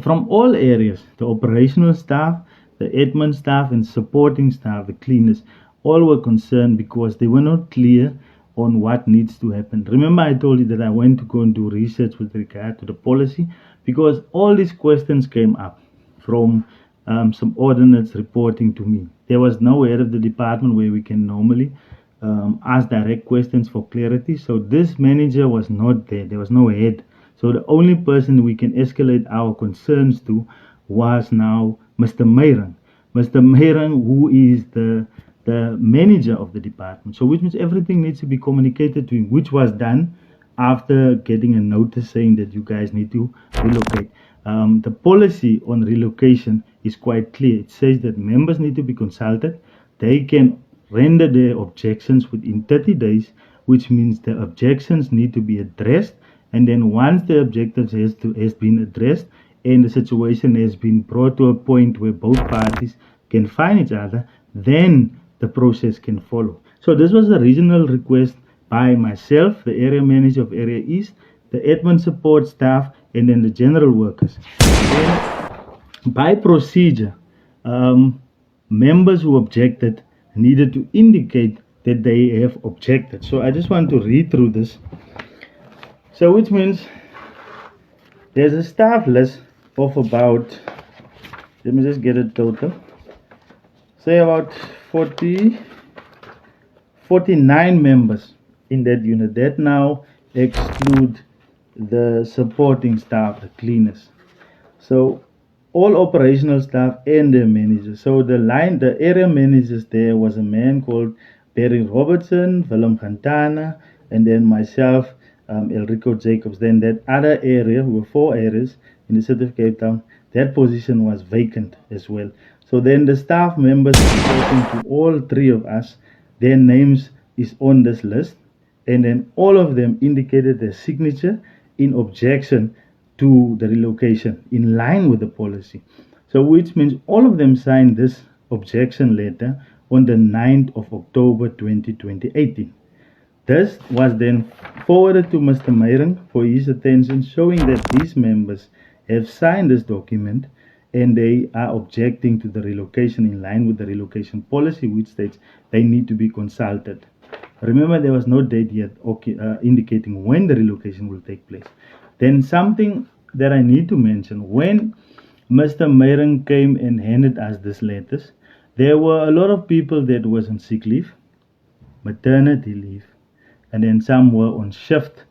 from all areas, the operational staff, the admin staff, and supporting staff, the cleaners, all were concerned because they were not clear on what needs to happen. Remember, I told you that I went to go and do research with regard to the policy, because all these questions came up from some ordinates reporting to me. There was no head of the department where we can normally ask direct questions for clarity. So this manager was not there. There was no head. So the only person we can escalate our concerns to was now Mr. Meyrang. Mr. Meyrang, who is the manager of the department. So which means everything needs to be communicated to him, which was done after getting a notice saying that you guys need to relocate. The policy on relocation is quite clear. It says that members need to be consulted. They can render their objections within 30 days, which means the objections need to be addressed. And then once the objections has been addressed and the situation has been brought to a point where both parties can find each other, then the process can follow. So this was a regional request by myself, the area manager of Area East, the admin support staff, and then the general workers. Then, by procedure, members who objected needed to indicate that they have objected. So I just want to read through this. So which means there's a staff list of about, let me just get a total, say about 49 members in that unit. That now exclude the supporting staff, the cleaners. So all operational staff and their managers. So the area managers there was a man called Barry Robertson, Willem Gantana, and then myself, Elrico Jacobs. Then that other area, we were 4 areas in the city of Cape Town, that position was vacant as well. So then the staff members reporting to all 3 of us, their names is on this list, and then all of them indicated their signature in objection to the relocation in line with the policy. So which means all of them signed this objection letter on the 9th of October 2018. This was then forwarded to Mr. Meyrang for his attention, showing that these members have signed this document and they are objecting to the relocation in line with the relocation policy, which states they need to be consulted. Remember, there was no date yet indicating when the relocation will take place. Then something that I need to mention, when Mr. Meyrang came and handed us these letters, there were a lot of people that was on sick leave, maternity leave, and then some were on shift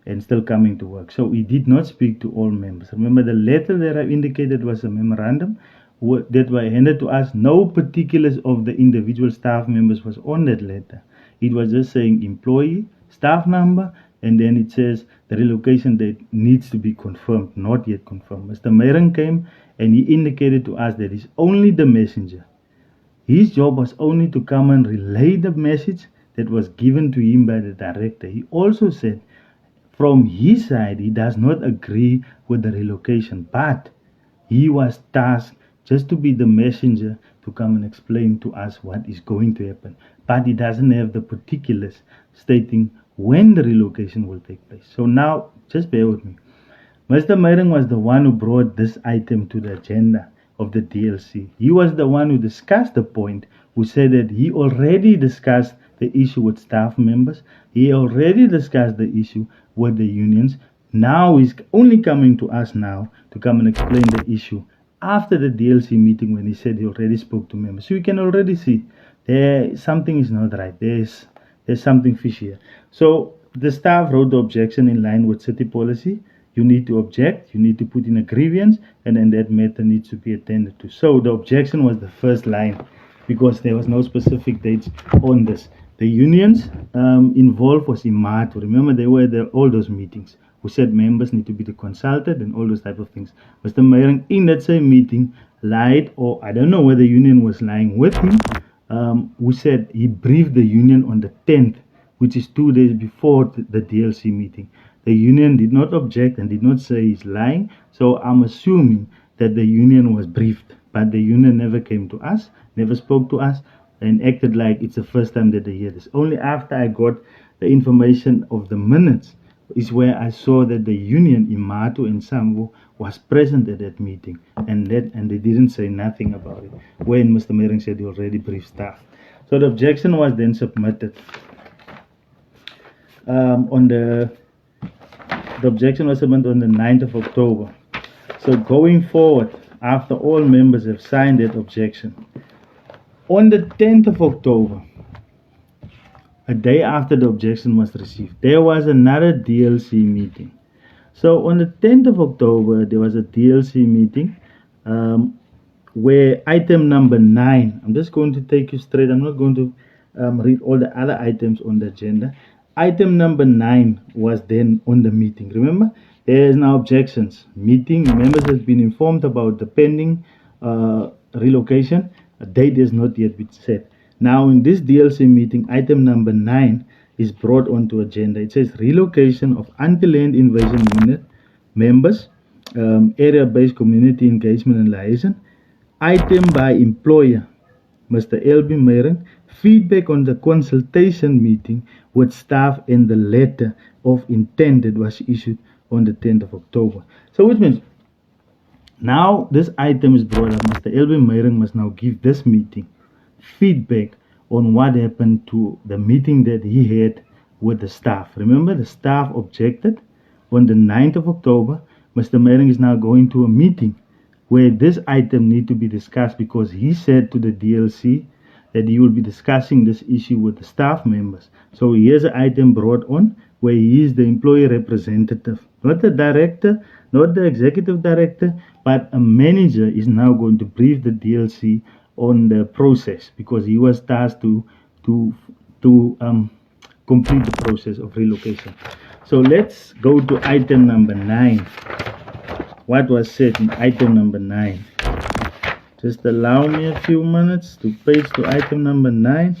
and still coming to work. So we did not speak to all members. Remember, the letter that I indicated was a memorandum that were handed to us. No particulars of the individual staff members was on that letter. It was just saying employee, staff number, and then it says the relocation date needs to be confirmed, not yet confirmed. Mr. Meyrang came and he indicated to us that he's only the messenger. His job was only to come and relay the message that was given to him by the director. He also said from his side he does not agree with the relocation, but he was tasked just to be the messenger to come and explain to us what is going to happen. But he doesn't have the particulars stating when the relocation will take place. So now, just bear with me. Mr. Meyrang was the one who brought this item to the agenda of the DLC. He was the one who discussed the point, who said that he already discussed the issue with staff members. He already discussed the issue with the unions. Now he's only coming to us now to come and explain the issue after the DLC meeting, when he said he already spoke to members. So you can already see there something is not right. There's something fishy here. So the staff wrote the objection in line with city policy. You need to object, you need to put in a grievance, and then that matter needs to be attended to. So the objection was the first line. because there was no specific dates on this. The unions involved was IMATO. Remember, they were at all those meetings who said members need to be consulted and all those type of things. Mr. Meyering in that same meeting lied, or I don't know whether the union was lying with him, who said he briefed the union on the 10th, which is 2 days before the DLC meeting. The union did not object and did not say he's lying, so I'm assuming that the union was briefed, but the union never came to us, never spoke to us, and acted like it's the first time that they hear this. Only after I got the information of the minutes is where I saw that the union, Imatu and Sambo, was present at that meeting, and they didn't say nothing about it, when Mr. Meyering said he already briefed staff. So the objection was then submitted. The objection was submitted on the 9th of October. So going forward, after all members have signed that objection, on the 10th of October, a day after the objection was received, there was another DLC meeting. So on the 10th of October, there was a DLC meeting where item number 9, I'm just going to take you straight, I'm not going to read all the other items on the agenda. Item number 9 was then on the meeting. Remember, there is now objections. Meeting members has been informed about the pending relocation. A date has not yet been set. Now in this DLC meeting, item number 9 is brought onto agenda. It says relocation of anti-land invasion unit members, area-based community engagement and liaison. Item by employer, Mr. L.B. Meyering, feedback on the consultation meeting with staff, and the letter of intent that was issued on the 10th of October. So which means now this item is brought up. Mr. L.B. Meyering must now give this meeting feedback on what happened to the meeting that he had with the staff. Remember, the staff objected on the 9th of October. Mr. Meyering is now going to a meeting where this item need to be discussed, because he said to the DLC that he will be discussing this issue with the staff members. So here's an item brought on where he is the employee representative, not the director, not the executive director, but a manager is now going to brief the DLC on the process, because he was tasked to complete the process of relocation. So let's go to item number 9. What was said in item number 9? Just allow me a few minutes to page to item number 9.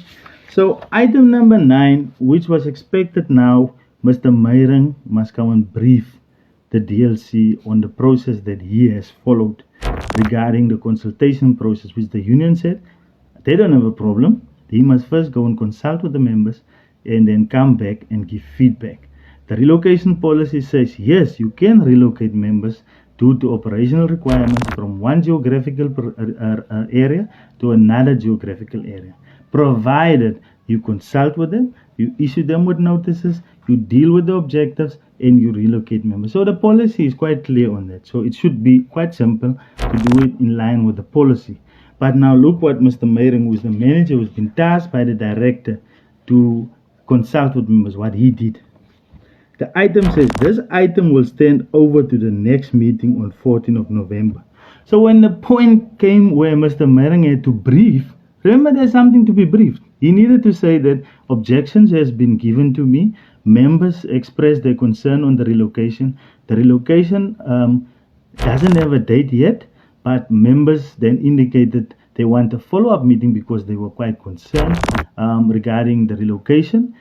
So item number 9, which was expected now, Mr. Meyering must come and brief the DLC on the process that he has followed regarding the consultation process, which the union said they don't have a problem. He must first go and consult with the members and then come back and give feedback. The relocation policy says yes, you can relocate members due to operational requirements from one geographical area to another geographical area, provided you consult with them, you issue them with notices, you deal with the objectives, and you relocate members. So the policy is quite clear on that. So it should be quite simple to do it in line with the policy. But now look what Mr. Meyering, who is the manager, who's been tasked by the director to consult with members, what he did. The item says this item will stand over to the next meeting on 14th of November. So when the point came where Mr. Meyering had to brief, remember there's something to be briefed. He needed to say that objections has been given to me. Members expressed their concern on the relocation. The relocation doesn't have a date yet, but members then indicated they want a follow-up meeting because they were quite concerned regarding the relocation,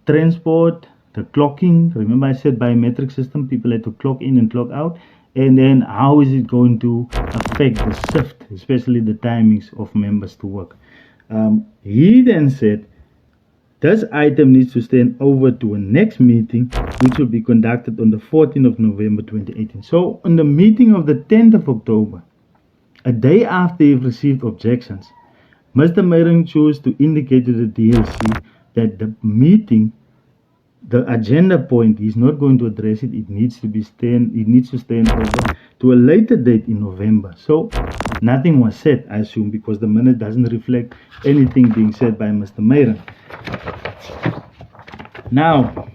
transport, the clocking. Remember I said biometric system, people had to clock in and clock out. And then how is it going to affect the shift, especially the timings of members to work. He then said, this item needs to stand over to a next meeting, which will be conducted on the 14th of November 2018. So on the meeting of the 10th of October, a day after he received objections, Mr. Meyering chose to indicate to the DLC that the meeting, the agenda point, he's not going to address it. It needs to stand over to a later date in November. So nothing was said, I assume, because the minute doesn't reflect anything being said by Mr. Meyering. Now,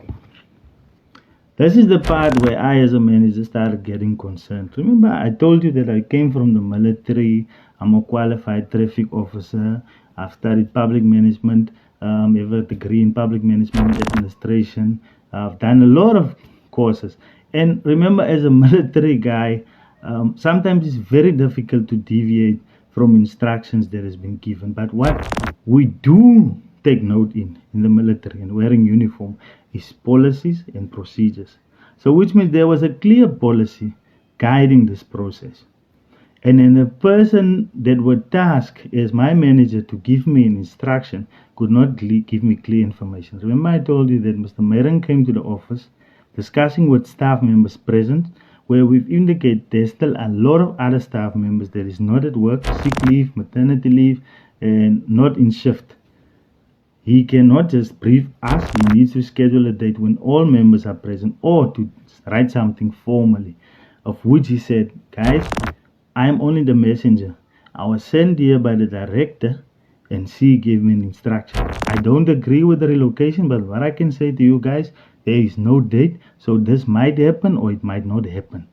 this is the part where I as a manager started getting concerned. Remember, I told you that I came from the military. I'm a qualified traffic officer. I've studied public management, have a degree in public management administration. I've done a lot of courses. And remember, as a military guy, sometimes it's very difficult to deviate from instructions that has been given. But what we do take note in the military and wearing uniform is policies and procedures. So which means there was a clear policy guiding this process. And then the person that were tasked as my manager to give me an instruction could not give me clear information. Remember I told you that Mr. Meron came to the office discussing with staff members present, where we've indicated there's still a lot of other staff members that is not at work, sick leave, maternity leave, and not in shift. He cannot just brief us. He needs to schedule a date when all members are present, or to write something formally, of which he said, guys, I am only the messenger. I was sent here by the director and she gave me an instruction. I don't agree with the relocation, but what I can say to you guys, there is no date, so this might happen or it might not happen.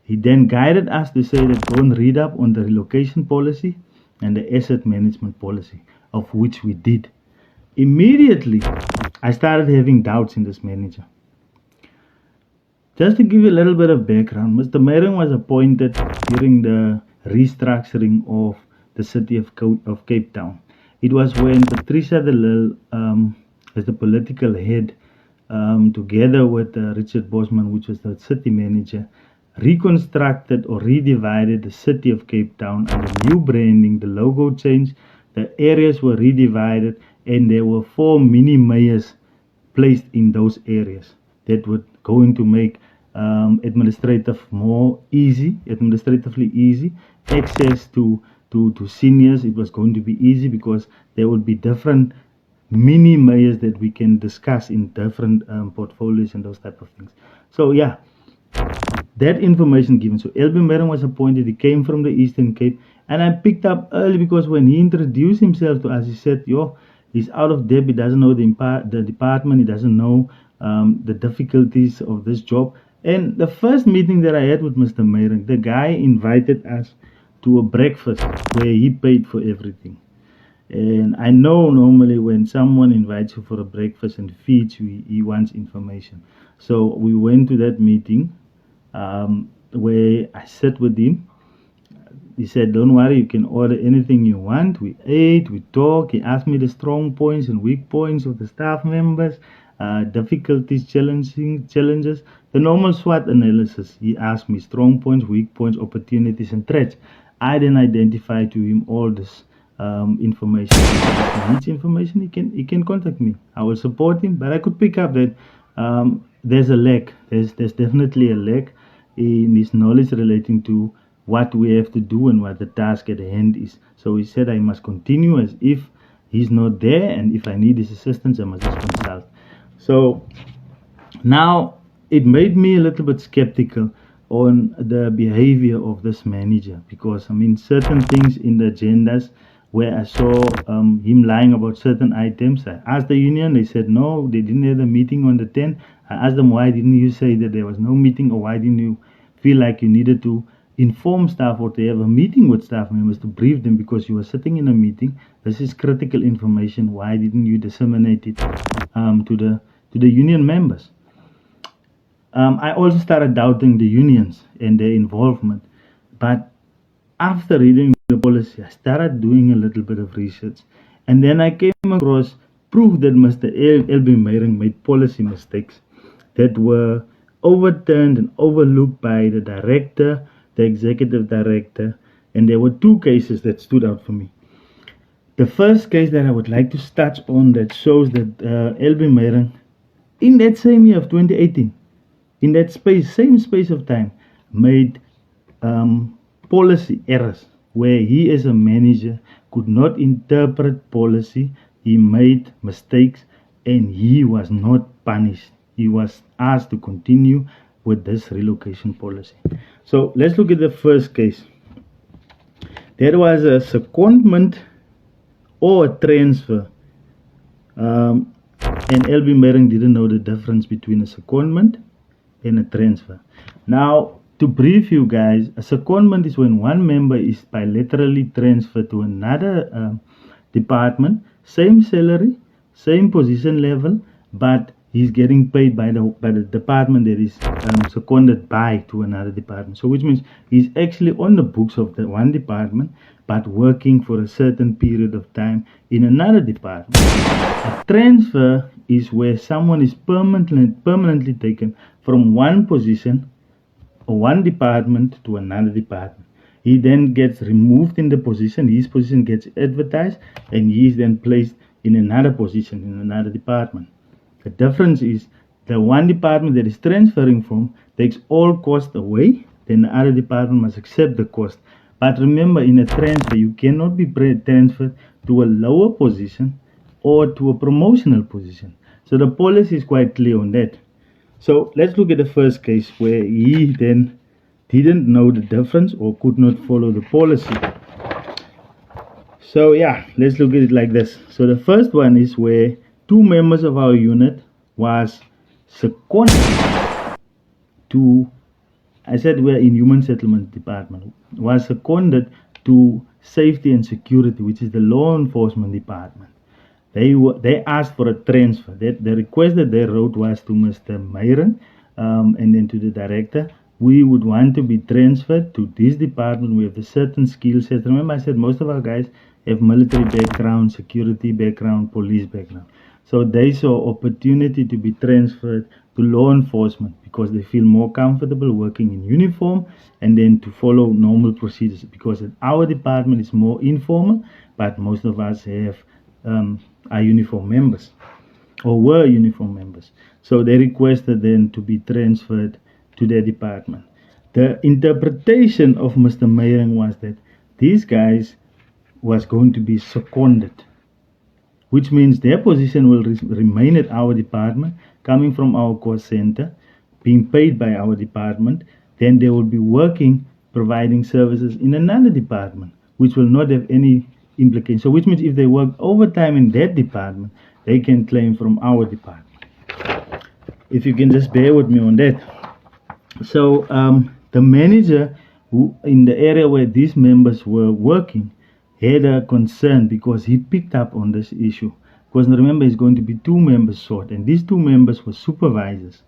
He then guided us to say that go and read up on the relocation policy and the asset management policy, of which we did. Immediately, I started having doubts in this manager. Just to give you a little bit of background, Mr. Meron was appointed during the restructuring of the city of Cape Town. It was when Patricia de Lille, as the political head, together with Richard Bosman, which was the city manager, reconstructed or redivided the city of Cape Town under new branding, the logo changed, the areas were redivided, and there were 4 mini mayors placed in those areas that were going to make administratively easy, access to seniors. It was going to be easy because there would be different mini mayors that we can discuss in different portfolios and those type of things. So yeah, that information given. So LB Meron was appointed. He came from the Eastern Cape, and I picked up early because when he introduced himself to us, he said, "Yo, he's out of depth. He doesn't know the department. He doesn't know the difficulties of this job." And the first meeting that I had with Mr. Meron, the guy invited us to a breakfast where he paid for everything. And I know normally when someone invites you for a breakfast and feeds you, he wants information. So we went to that meeting where I sat with him. He said, "Don't worry, you can order anything you want." We ate, we talked. He asked me the strong points and weak points of the staff members, difficulties, challenges, the normal SWOT analysis. He asked me strong points, weak points, opportunities, and threats. I then identified to him all this information. If he needs information, he can contact me. I will support him, but I could pick up that there's a lack. There's definitely a lack in his knowledge relating to what we have to do and what the task at hand is. So he said I must continue as if he's not there, and if I need his assistance, I must just consult. So now it made me a little bit skeptical on the behavior of this manager, because I mean certain things in the agendas where I saw him lying about certain items. I asked the union, they said no, they didn't have a meeting on the 10th. I asked them, why didn't you say that there was no meeting, or why didn't you feel like you needed to inform staff or to have a meeting with staff members to brief them because you were sitting in a meeting? This is critical information. Why didn't you disseminate it to the union members? I also started doubting the unions and their involvement. But after reading the policy, I started doing a little bit of research. And then I came across proof that Mr. LB Meron made policy mistakes that were overturned and overlooked by the director, the executive director. And there were 2 cases that stood out for me. The first case that I would like to touch on that shows that LB Meron, in that same year of 2018, in that same space of time, made policy errors where he as a manager could not interpret policy. He made mistakes and he was not punished. He was asked to continue with this relocation policy. So let's look at the first case. There was a secondment or a transfer, and LB Meron didn't know the difference between a secondment and a transfer. Now, to brief you guys, a secondment is when one member is bilaterally transferred to another department, same salary, same position level, but he's getting paid by the department that is seconded by to another department. So which means he's actually on the books of the one department, but working for a certain period of time in another department. A transfer is where someone is permanently taken from one position or one department to another department. He then gets removed in the position, his position gets advertised, and he is then placed in another position in another department. The difference is the one department that is transferring from takes all cost away, then the other department must accept the cost. But remember, in a transfer, you cannot be transferred to a lower position or to a promotional position. So the policy is quite clear on that. So let's look at the first case where he then didn't know the difference or could not follow the policy. So yeah, let's look at it like this. So the first one is where two members of our unit was seconded to, I said we're in Human Settlement Department, was seconded to Safety and Security, which is the law enforcement department. They asked for a transfer. The request that they wrote was to Mr. Myron and then to the director. We would want to be transferred to this department. We have a certain skill set. Remember I said most of our guys have military background, security background, police background. So they saw opportunity to be transferred to law enforcement because they feel more comfortable working in uniform and then to follow normal procedures, because our department is more informal, but most of us have are uniform members or were uniform members. So they requested then to be transferred to their department. The interpretation of Mr. Myron was that these guys was going to be seconded, which means their position will remain at our department, coming from our cost center, being paid by our department. Then they will be working, providing services in another department, which will not have any implication. So which means if they work overtime in that department, they can claim from our department. If you can just bear with me on that. So the manager who in the area where these members were working had a concern because he picked up on this issue. Because remember, it's going to be two members short, and these two members were supervisors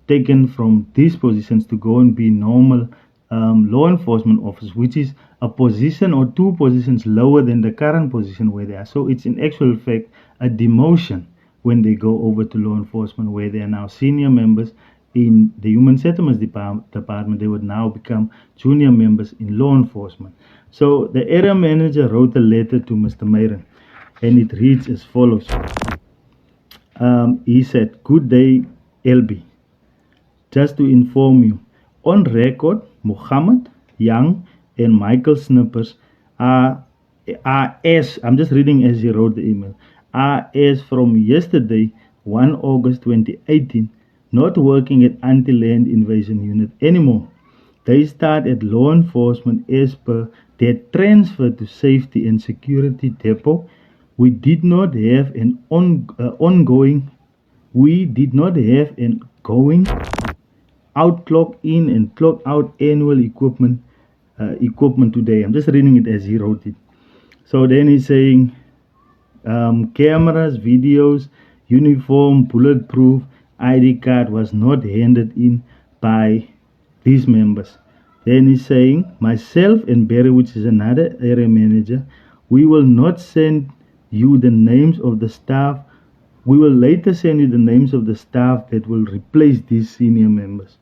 taken from these positions to go and be normal law enforcement officers, which is a position or two positions lower than the current position where they are. So it's in actual fact a demotion when they go over to law enforcement, where they are now senior members in the Human Settlements Department. They would now become junior members in law enforcement. So the area manager wrote a letter to Mr. Myron, and it reads as follows. He said, "Good day, LB. Just to inform you, on record, Muhammad, Young, and Michael Snippers are as, I'm just reading as he wrote the email, are as from yesterday, 1 August 2018, not working at Anti-Land Invasion Unit anymore. They start at law enforcement as per their transfer to Safety and Security Depot. We did not have an ongoing out clock in and clock out annual equipment today." I'm just reading it as he wrote it. So then he's saying cameras, videos, uniform, bulletproof, ID card was not handed in by these members. Then he's saying, myself and Barry, which is another area manager, we will not send you the names of the staff. We will later send you the names of the staff that will replace these senior members.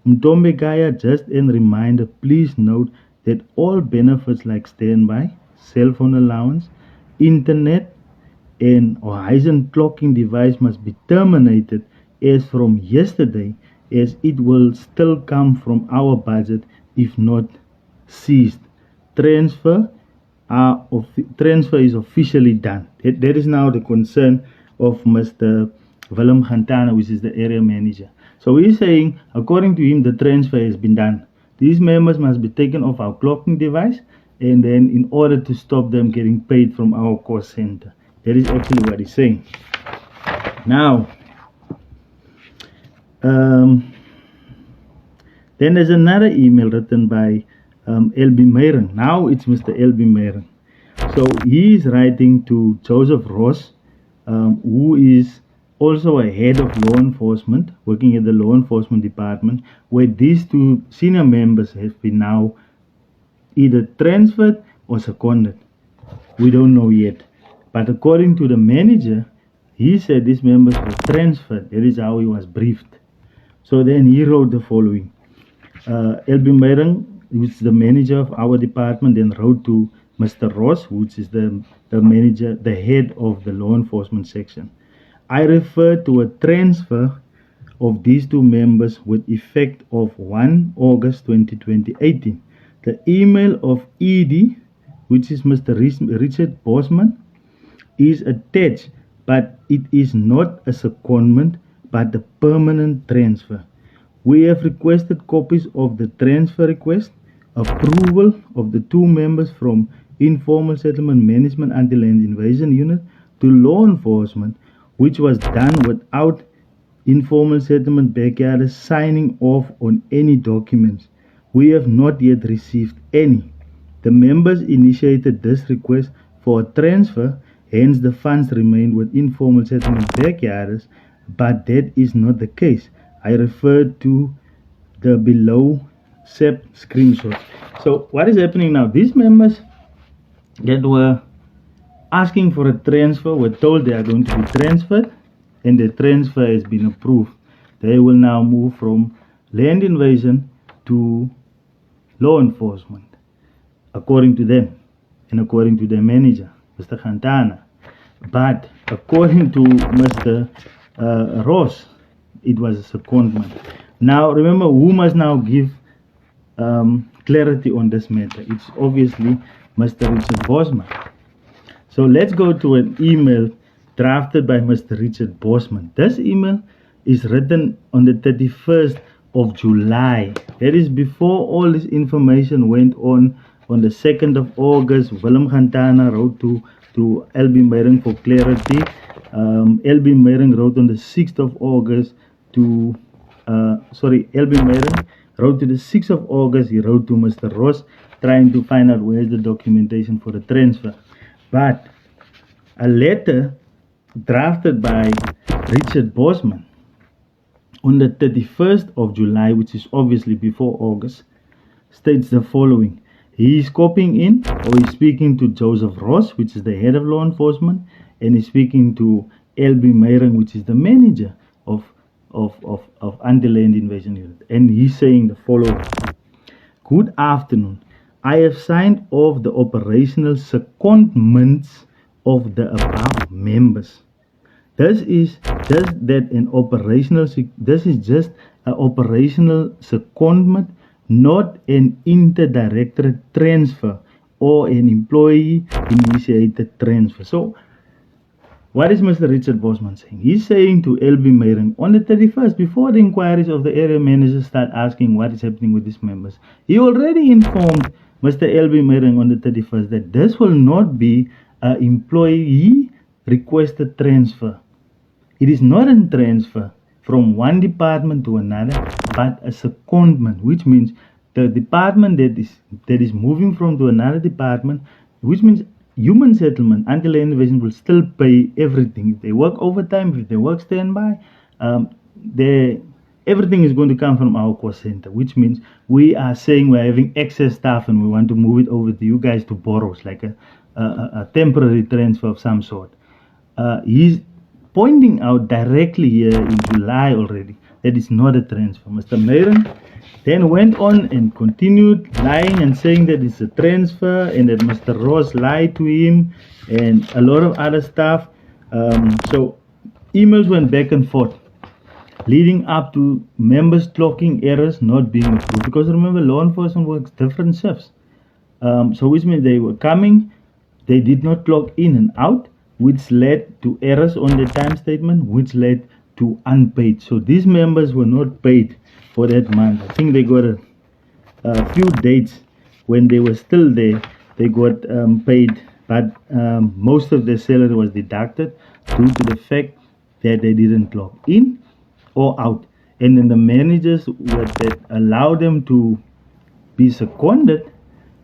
Mtombe Kaya, just a reminder, please note that all benefits like standby, cell phone allowance, internet, and horizon clocking device must be terminated as from yesterday, as it will still come from our budget if not ceased. Transfer is officially done. That is now the concern of Mr. Willem Gantana, which is the area manager. So he's saying, according to him, the transfer has been done. These members must be taken off our clocking device, and then in order to stop them getting paid from our cost center. That is actually what he's saying. Now, Then there's another email written by LB Meyering. Now it's Mr. LB Meyering. So he is writing to Joseph Ross, who is also a head of law enforcement, working at the law enforcement department, where these two senior members have been now either transferred or seconded. We don't know yet. But according to the manager, he said these members were transferred. That is how he was briefed. So then he wrote the following. LB Meyering, who's the manager of our department, then wrote to Mr. Ross, which is the manager, the head of the law enforcement section. I refer to a transfer of these two members with effect of 1 August 2018. The email of ED, which is Mr. Richard Bosman, is attached, but it is not a secondment, but a permanent transfer. We have requested copies of the transfer request, approval of the two members from Informal Settlement Management Anti-Land Invasion Unit to law enforcement, which was done without Informal Settlement Backyarders signing off on any documents. We have not yet received any. The members initiated this request for a transfer, hence the funds remain with Informal Settlement Backyarders, but that is not the case. I refer to the below SEP screenshot. So what is happening now? These members that were asking for a transfer were told they are going to be transferred, and the transfer has been approved. They will now move from land invasion to law enforcement, according to them and according to their manager, Mr. Khantana. But according to Mr. Ross, it was a secondment. Now remember, who must now give clarity on this matter? It's obviously Mr. Richard Bosman. So let's go to an email drafted by Mr. Richard Bosman. This email is written on the 31st of July. That is before all this information went on the 2nd of August. Willem Khantana wrote to LB Meyering for clarity. LB Meyering wrote on the 6th of August to LB Meyering wrote to the 6th of August. He wrote to Mr. Ross trying to find out where's the documentation for the transfer. But a letter drafted by Richard Bosman on the 31st of July, which is obviously before August, states the following. He is copying in, or he's speaking to Joseph Ross, which is the head of law enforcement, and he's speaking to LB Meyering, which is the manager of Anti-Land Invasion Unit. And he's saying the following. Good afternoon. I have signed off the operational secondments of the above members. This is just an operational secondment, not an interdirectorate transfer or an employee initiated transfer. So what is Mr. Richard Bosman saying? He's saying to LB Meyering on the 31st, before the inquiries of the area managers start asking what is happening with these members, he already informed Mr. LB Meyering on the 31st that this will not be an employee requested transfer. It is not a transfer from one department to another, but a secondment, which means the department that is moving from to another department, which means human settlement, anti-land invasion will still pay everything. If they work overtime, if they work standby, everything is going to come from our cost center, which means we are saying we're having excess staff and we want to move it over to you guys to borrow, like a temporary transfer of some sort. He's pointing out directly here in July already that it's not a transfer. Mr. Meyering then went on and continued lying and saying that it's a transfer and that Mr. Ross lied to him and a lot of other stuff. So emails went back and forth, leading up to members clocking errors not being approved. Because remember, law enforcement works different shifts. So which means they were coming, they did not clock in and out, which led to errors on the time statement, which led to unpaid. So these members were not paid for that month. I think they got a few dates when they were still there. They got paid, but most of their salary was deducted due to the fact that they didn't clock in or out. and then the managers that allow them to be seconded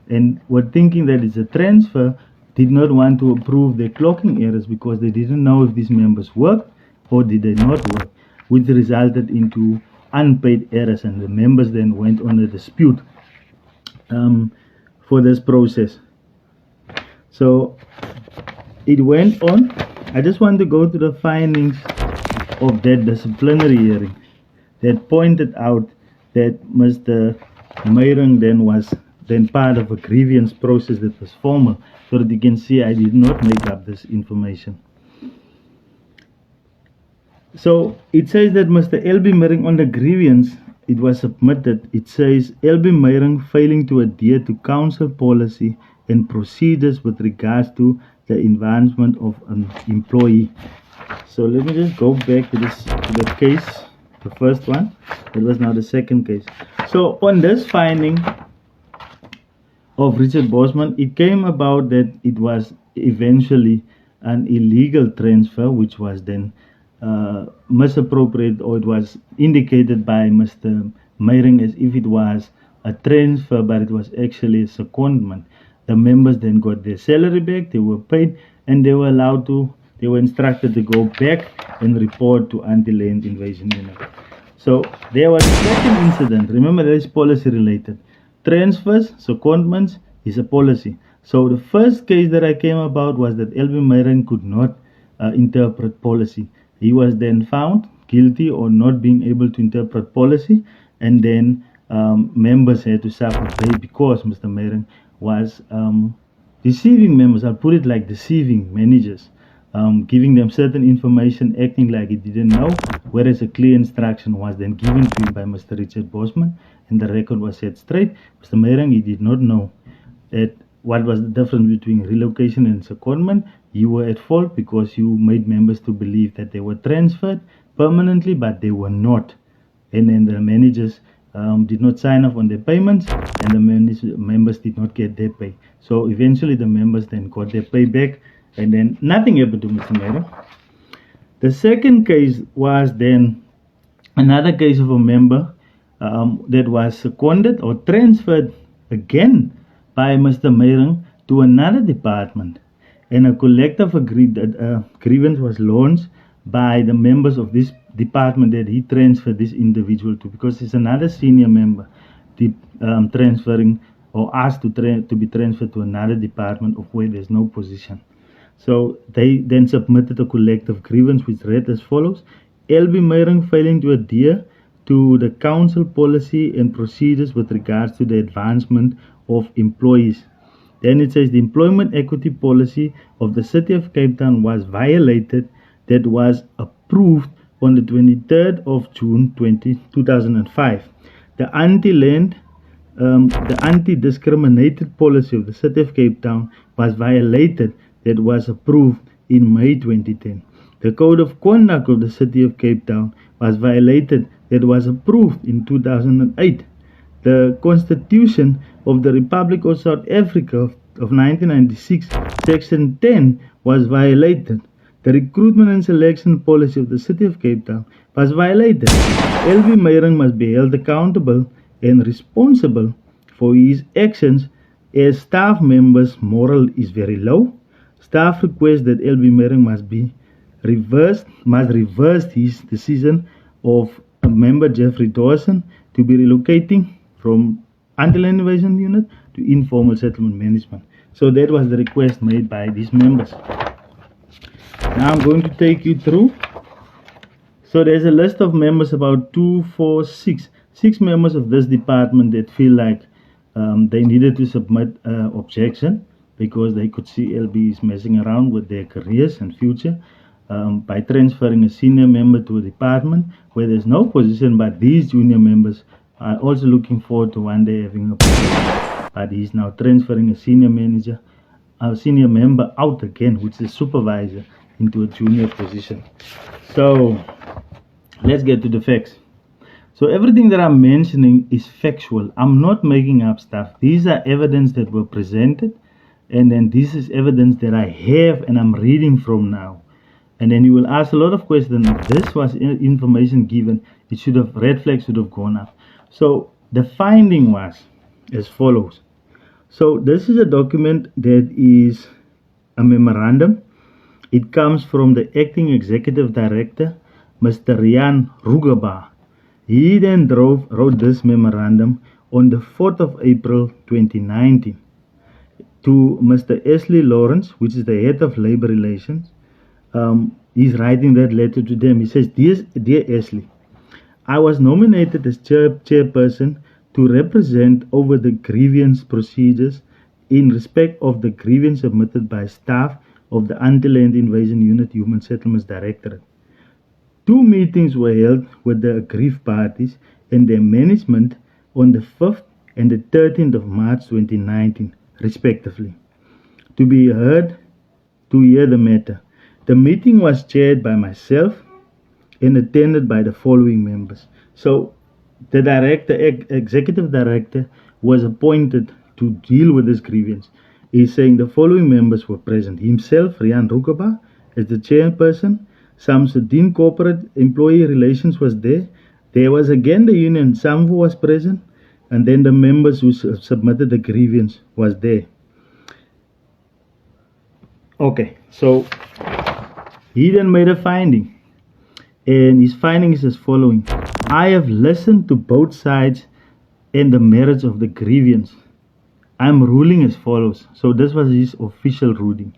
and were thinking that it's a transfer did not want to approve their clocking errors because they didn't know if these members worked or did they not work, which resulted into unpaid errors, and the members then went on a dispute for this process. So it went on. I just want to go to the findings of that disciplinary hearing that pointed out that Mr. Meyrung then was then part of a grievance process that was formal, so that you can see I did not make up this information. So it says that Mr. L.B. Meyrung on the grievance, it was submitted, it says L.B. Meyrung failing to adhere to council policy and procedures with regards to the advancement of an employee. So let me just go back to the case, the first one. That was now the second case. So on this finding of Richard Bosman, it came about that it was eventually an illegal transfer, which was then misappropriated, or it was indicated by Mr. Meyrung as if it was a transfer, but it was actually a secondment. The members then got their salary back, they were paid, and they were instructed to go back and report to Anti-Land Invasion Unit. So there was a second incident. Remember, that is policy related. Transfers, secondments is a policy. So the first case that I came about was that L.B. Meyrung could not interpret policy. He was then found guilty or not being able to interpret policy, and then members had to suffer pay because Mr. Meyrung was deceiving members. I'll put it like deceiving managers, giving them certain information, acting like he didn't know, whereas a clear instruction was then given to him by Mr. Richard Bosman, and the record was set straight. Mr. Meyrung, he did not know that what was the difference between relocation and secondment. You were at fault because you made members to believe that they were transferred permanently, but they were not. And then the managers did not sign off on their payments, and the members did not get their pay. So eventually the members then got their pay back, and then nothing happened to Mr. Meyrung. The second case was then another case of a member that was seconded or transferred again by Mr. Meyrung to another department, and a collective agreed that a grievance was launched by the members of this department that he transferred this individual to, because he's another senior member transferring or asked to be transferred to another department of where there's no position. So they then submitted a collective grievance which read as follows: L.B. Meyrung failing to adhere to the council policy and procedures with regards to the advancement of employees. Then it says the employment equity policy of the City of Cape Town was violated, that was approved on the 23rd of June 2005. The anti-discriminated policy of the City of Cape Town was violated, that was approved in May 2010. The Code of Conduct of the City of Cape Town was violated, that was approved in 2008. The Constitution of the Republic of South Africa of 1996, Section 10, was violated. The recruitment and selection policy of the City of Cape Town was violated. L.B. Meyrung must be held accountable and responsible for his actions, as staff members' morale is very low. Staff request that L.B. Meyrung must reverse his decision of a member Jeffrey Dawson to be relocating from Anti-Land Invasion Unit to informal settlement management. So that was the request made by these members. Now I'm going to take you through. So there's a list of members, about 6 members of this department that feel like they needed to submit objection because they could see LB is messing around with their careers and future by transferring a senior member to a department where there's no position, but these junior members are also looking forward to one day having a position. But he's now transferring a senior member out again, which is supervisor, into a junior position. So let's get to the facts. So everything that I'm mentioning is factual. I'm not making up stuff. These are evidence that were presented, and then this is evidence that I have and I'm reading from now. And then you will ask a lot of questions. This was information given red flag should have gone up. So the finding was as follows. So this is a document that is a memorandum. It comes from the acting executive director, Mr. Rian Rugaba. He then wrote this memorandum on the 4th of April 2019 to Mr. Esley Lawrence, which is the head of labor relations. He's writing that letter to them. He says, Dear Esley, I was nominated as chairperson to represent over the grievance procedures in respect of the grievance submitted by staff of the Anti-Land Invasion Unit Human Settlements Directorate. 2 meetings were held with the aggrieved parties and their management on the 5th and the 13th of March 2019, respectively, to hear the matter. The meeting was chaired by myself and attended by the following members. So the executive director was appointed to deal with this grievance. He's saying the following members were present. Himself, Rian Rukaba, as the chairperson. Samsudin Corporate Employee Relations was there. There was again the union, Samvu was present. And then the members who submitted the grievance was there. Okay, so he then made a finding. And his finding is as following. I have listened to both sides and the merits of the grievance. I'm ruling as follows. So this was his official ruling.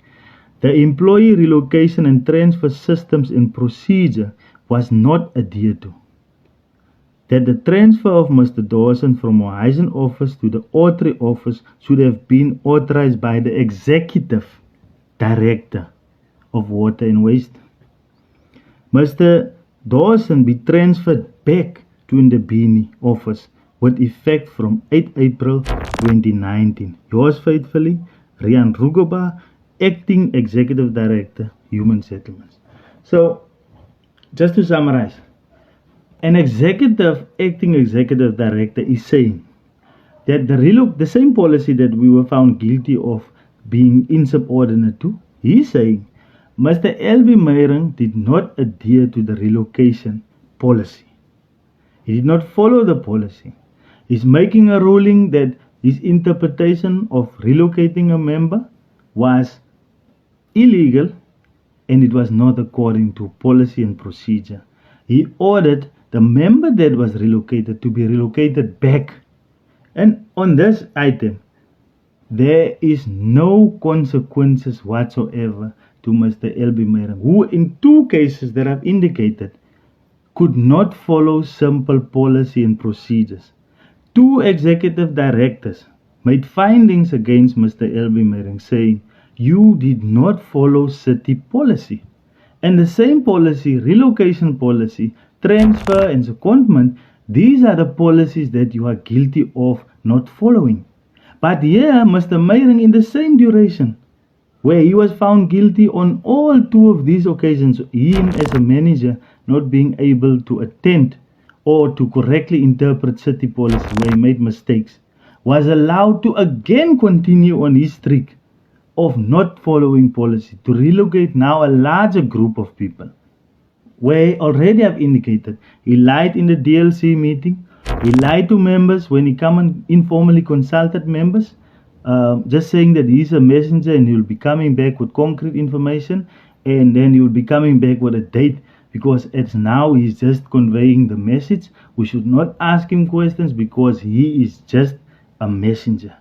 The employee relocation and transfer systems and procedure was not adhered to. That the transfer of Mr. Dawson from Horizon office to the Autry office should have been authorized by the executive director of Water and Waste. Mr. Dawson be transferred back to Ndebeni office with effect from 8 April 2019. Yours faithfully, Rian Rugoba, Acting Executive Director, Human Settlements. So, just to summarize, an acting executive director is saying that the same policy that we were found guilty of being insubordinate to, he's saying Mr. L.B. Meyering did not adhere to the relocation policy. He did not follow the policy. He's making a ruling that his interpretation of relocating a member was illegal and it was not according to policy and procedure. He ordered the member that was relocated to be relocated back. And on this item, there is no consequences whatsoever to Mr. L.B. Meyering, who in 2 cases that I've indicated could not follow simple policy and procedures. 2 executive directors made findings against Mr. L.B. Meyering saying, you did not follow city policy. And the same policy, relocation policy, transfer and secondment, these are the policies that you are guilty of not following. But here, Mr. Meyering, in the same duration, where he was found guilty on all 2 of these occasions, him as a manager not being able to attend or to correctly interpret city policy where he made mistakes, was allowed to again continue on his streak of not following policy, to relocate now a larger group of people. Where already I've indicated, he lied in the DLC meeting, he lied to members when he come and informally consulted members, just saying that he's a messenger and he'll be coming back with concrete information, and then he'll be coming back with a date, because it's now he's just conveying the message. We should not ask him questions because he is just a messenger.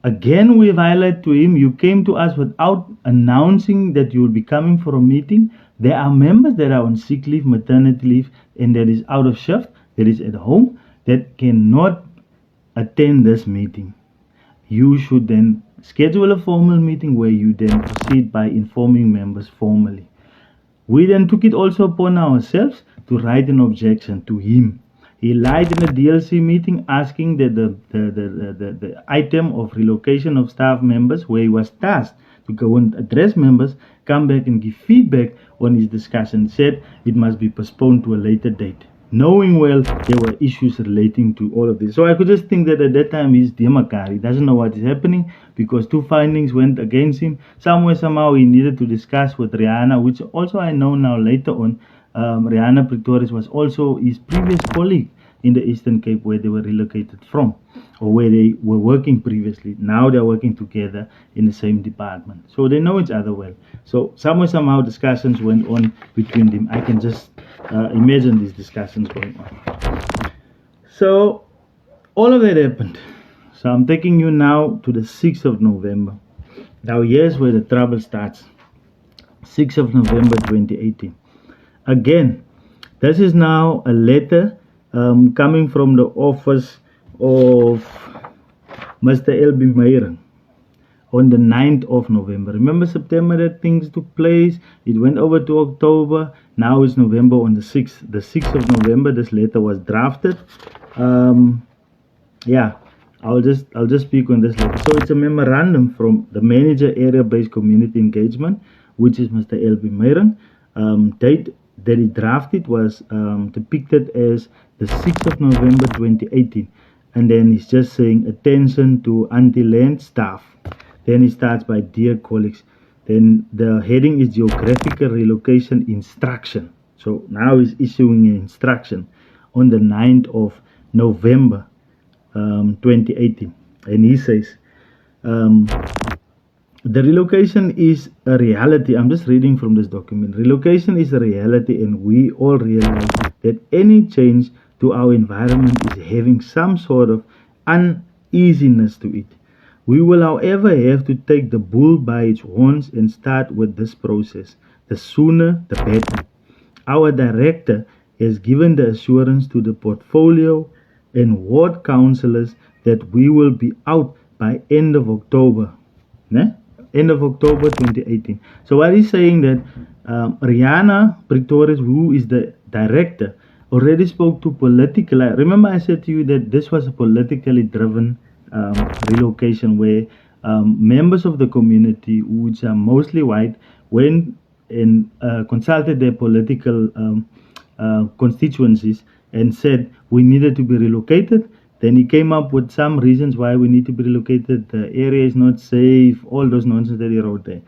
Again, we've highlighted to him, you came to us without announcing that you will be coming for a meeting. There are members that are on sick leave, maternity leave, and that is out of shift, that is at home, that cannot attend this meeting. You should then schedule a formal meeting where you then proceed by informing members formally. We then took it also upon ourselves to write an objection to him. He lied in a DLC meeting asking that the item of relocation of staff members, where he was tasked to go and address members, come back and give feedback on his discussion, said it must be postponed to a later date, knowing well there were issues relating to all of this. So I could just think that at that time he's demakar. He doesn't know what is happening because 2 findings went against him. Somehow he needed to discuss with Rihanna, which also I know now later on, Rihanna Pretorius was also his previous colleague in the Eastern Cape where they were relocated from, or where they were working previously. Now they're working together in the same department. So they know each other well. So somehow discussions went on between them. I can just imagine these discussions going on. So all of that happened. So I'm taking you now to the 6th of November. Now here's where the trouble starts. 6th of November 2018. Again, this is now a letter coming from the office of Mr. L.B. Meyer on the 9th of November. Remember September that things took place? It went over to October. Now it's November on the 6th. The 6th of November, this letter was drafted. Yeah, I'll just speak on this letter. So it's a memorandum from the manager area-based community engagement, which is Mr. L.B. Meyer. Date that he drafted was depicted as the 6th of November 2018. And then he's just saying attention to anti-land staff. Then he starts by dear colleagues. Then the heading is geographical relocation instruction. So now he's issuing an instruction on the 9th of November 2018. And he says, the relocation is a reality. I'm just reading from this document. Relocation is a reality, and we all realize that any change to our environment is having some sort of uneasiness to it. We will, however, have to take the bull by its horns and start with this process. The sooner, the better. Our director has given the assurance to the portfolio and ward councillors that we will be out by end of October. End of October 2018. So what he's saying that Rihanna Pretorius, who is the director, already spoke to political. Remember I said to you that this was a politically driven relocation where members of the community, which are mostly white, went and consulted their political constituencies and said we needed to be relocated. Then he came up with some reasons why we need to be relocated. The area is not safe, all those nonsense that he wrote there.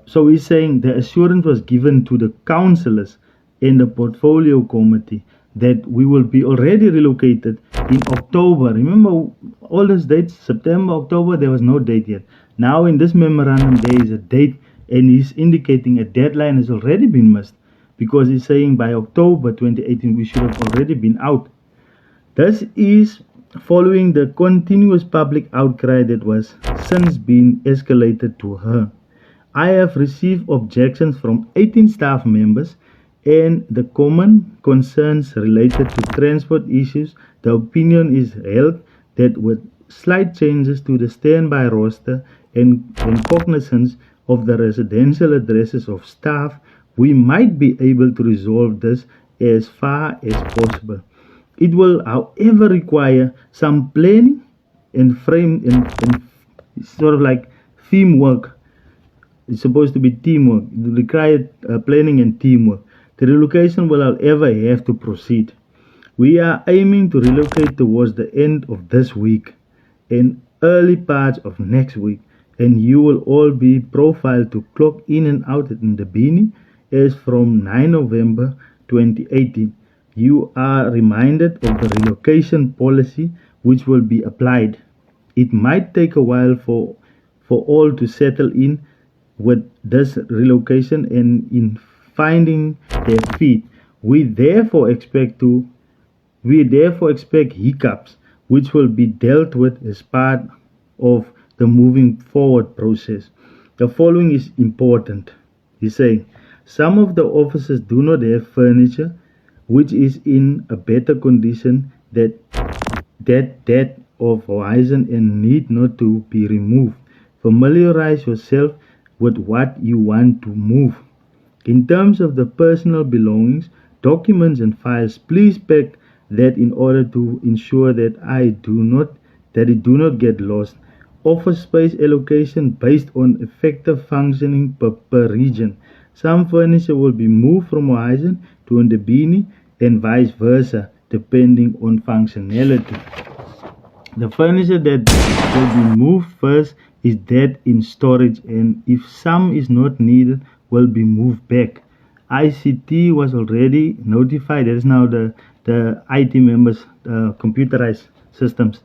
So he's saying the assurance was given to the councillors in the portfolio committee that we will be already relocated in October. Remember all those dates, September, October, there was no date yet. Now in this memorandum there is a date, and he's indicating a deadline has already been missed, because he's saying by October 2018 we should have already been out. This is following the continuous public outcry that was since been escalated to her. I have received objections from 18 staff members, and the common concerns related to transport issues. The opinion is held that with slight changes to the standby roster and cognizance of the residential addresses of staff, we might be able to resolve this as far as possible. It will, however, require some planning and frame and sort of like teamwork. It's supposed to be teamwork. It will require planning and teamwork. The relocation will, however, have to proceed. We are aiming to relocate towards the end of this week and early parts of next week, and you will all be profiled to clock in and out in the Bini as from 9 November 2018. You are reminded of the relocation policy which will be applied. It might take a while for all to settle in with this relocation and in finding their feet. We therefore expect hiccups which will be dealt with as part of the moving forward process. The following is important. He's saying some of the offices do not have furniture which is in a better condition than that of Horizon and need not to be removed. Familiarize yourself with what you want to move. In terms of the personal belongings, documents and files, please pack that in order to ensure that it do not get lost. Office space allocation based on effective functioning per region. Some furniture will be moved from Horizon to Ndebeni and vice versa, depending on functionality. The furniture that will be moved first is that in storage, and if some is not needed, will be moved back. ICT was already notified. That is now the IT members, computerized systems,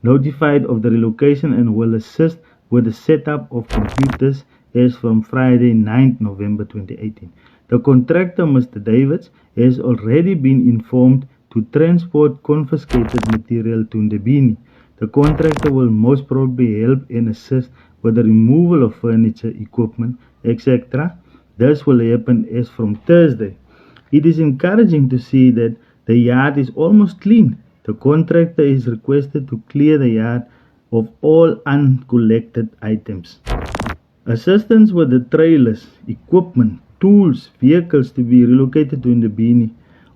notified of the relocation and will assist with the setup of computers as from Friday 9th November 2018. The contractor, Mr. Davids, has already been informed to transport confiscated material to Ndebeni. The contractor will most probably help and assist with the removal of furniture, equipment, etc. This will happen as from Thursday. It is encouraging to see that the yard is almost clean. The contractor is requested to clear the yard of all uncollected items. Assistance with the trailers, equipment, tools, vehicles to be relocated to Ndebeni.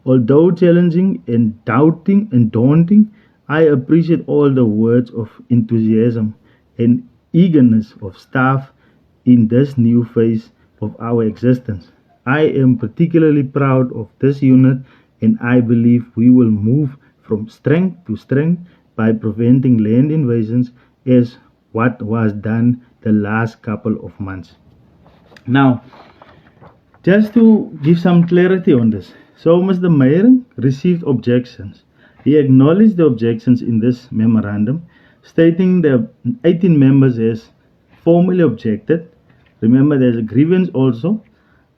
Although challenging and daunting, I appreciate all the words of enthusiasm and eagerness of staff in this new phase of our existence. I am particularly proud of this unit, and I believe we will move from strength to strength by preventing land invasions as what was done the last couple of months. Now, just to give some clarity on this, so Mr. Meyering received objections. He acknowledged the objections in this memorandum, stating the 18 members has formally objected. Remember, there's a grievance also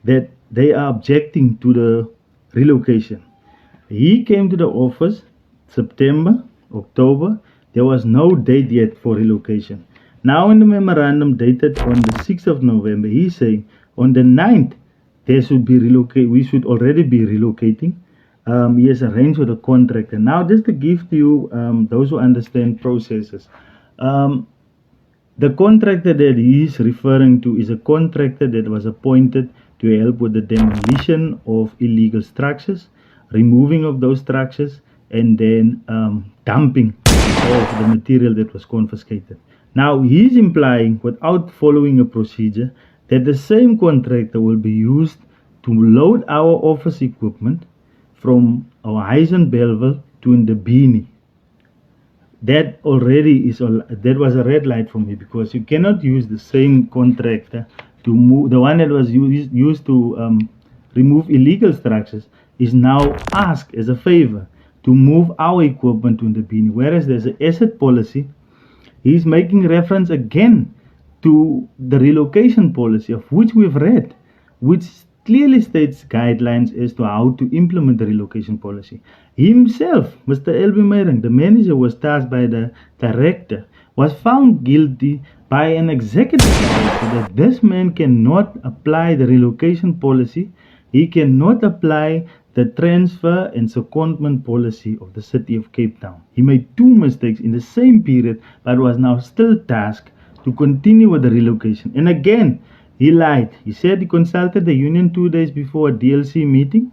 that they are objecting to the relocation. He came to the office September, October. There was no date yet for relocation. Now in the memorandum dated on the 6th of November, he's saying on the 9th, there should be we should already be relocating. He has arranged with a contractor. Now, just to give to you those who understand processes, the contractor that he is referring to is a contractor that was appointed to help with the demolition of illegal structures, removing of those structures, and then dumping of the material that was confiscated. Now, he's implying, without following a procedure, that the same contractor will be used to load our office equipment from our Heisen Belleville to Ndebeni. That already that was a red light for me, because you cannot use the same contractor to move. The one that was used to remove illegal structures is now asked as a favor to move our equipment to Ndebeni, whereas there's an asset policy. He's making reference again to the relocation policy, of which we've read, which clearly states guidelines as to how to implement the relocation policy. Himself, Mr. L.B. Meyering, the manager, was tasked by the director, was found guilty by an executive director that this man cannot apply the relocation policy. He cannot apply the transfer and secondment policy of the city of Cape Town. He made two mistakes in the same period, but was now still tasked to continue with the relocation. And again, he lied. He said he consulted the union 2 days before a DLC meeting.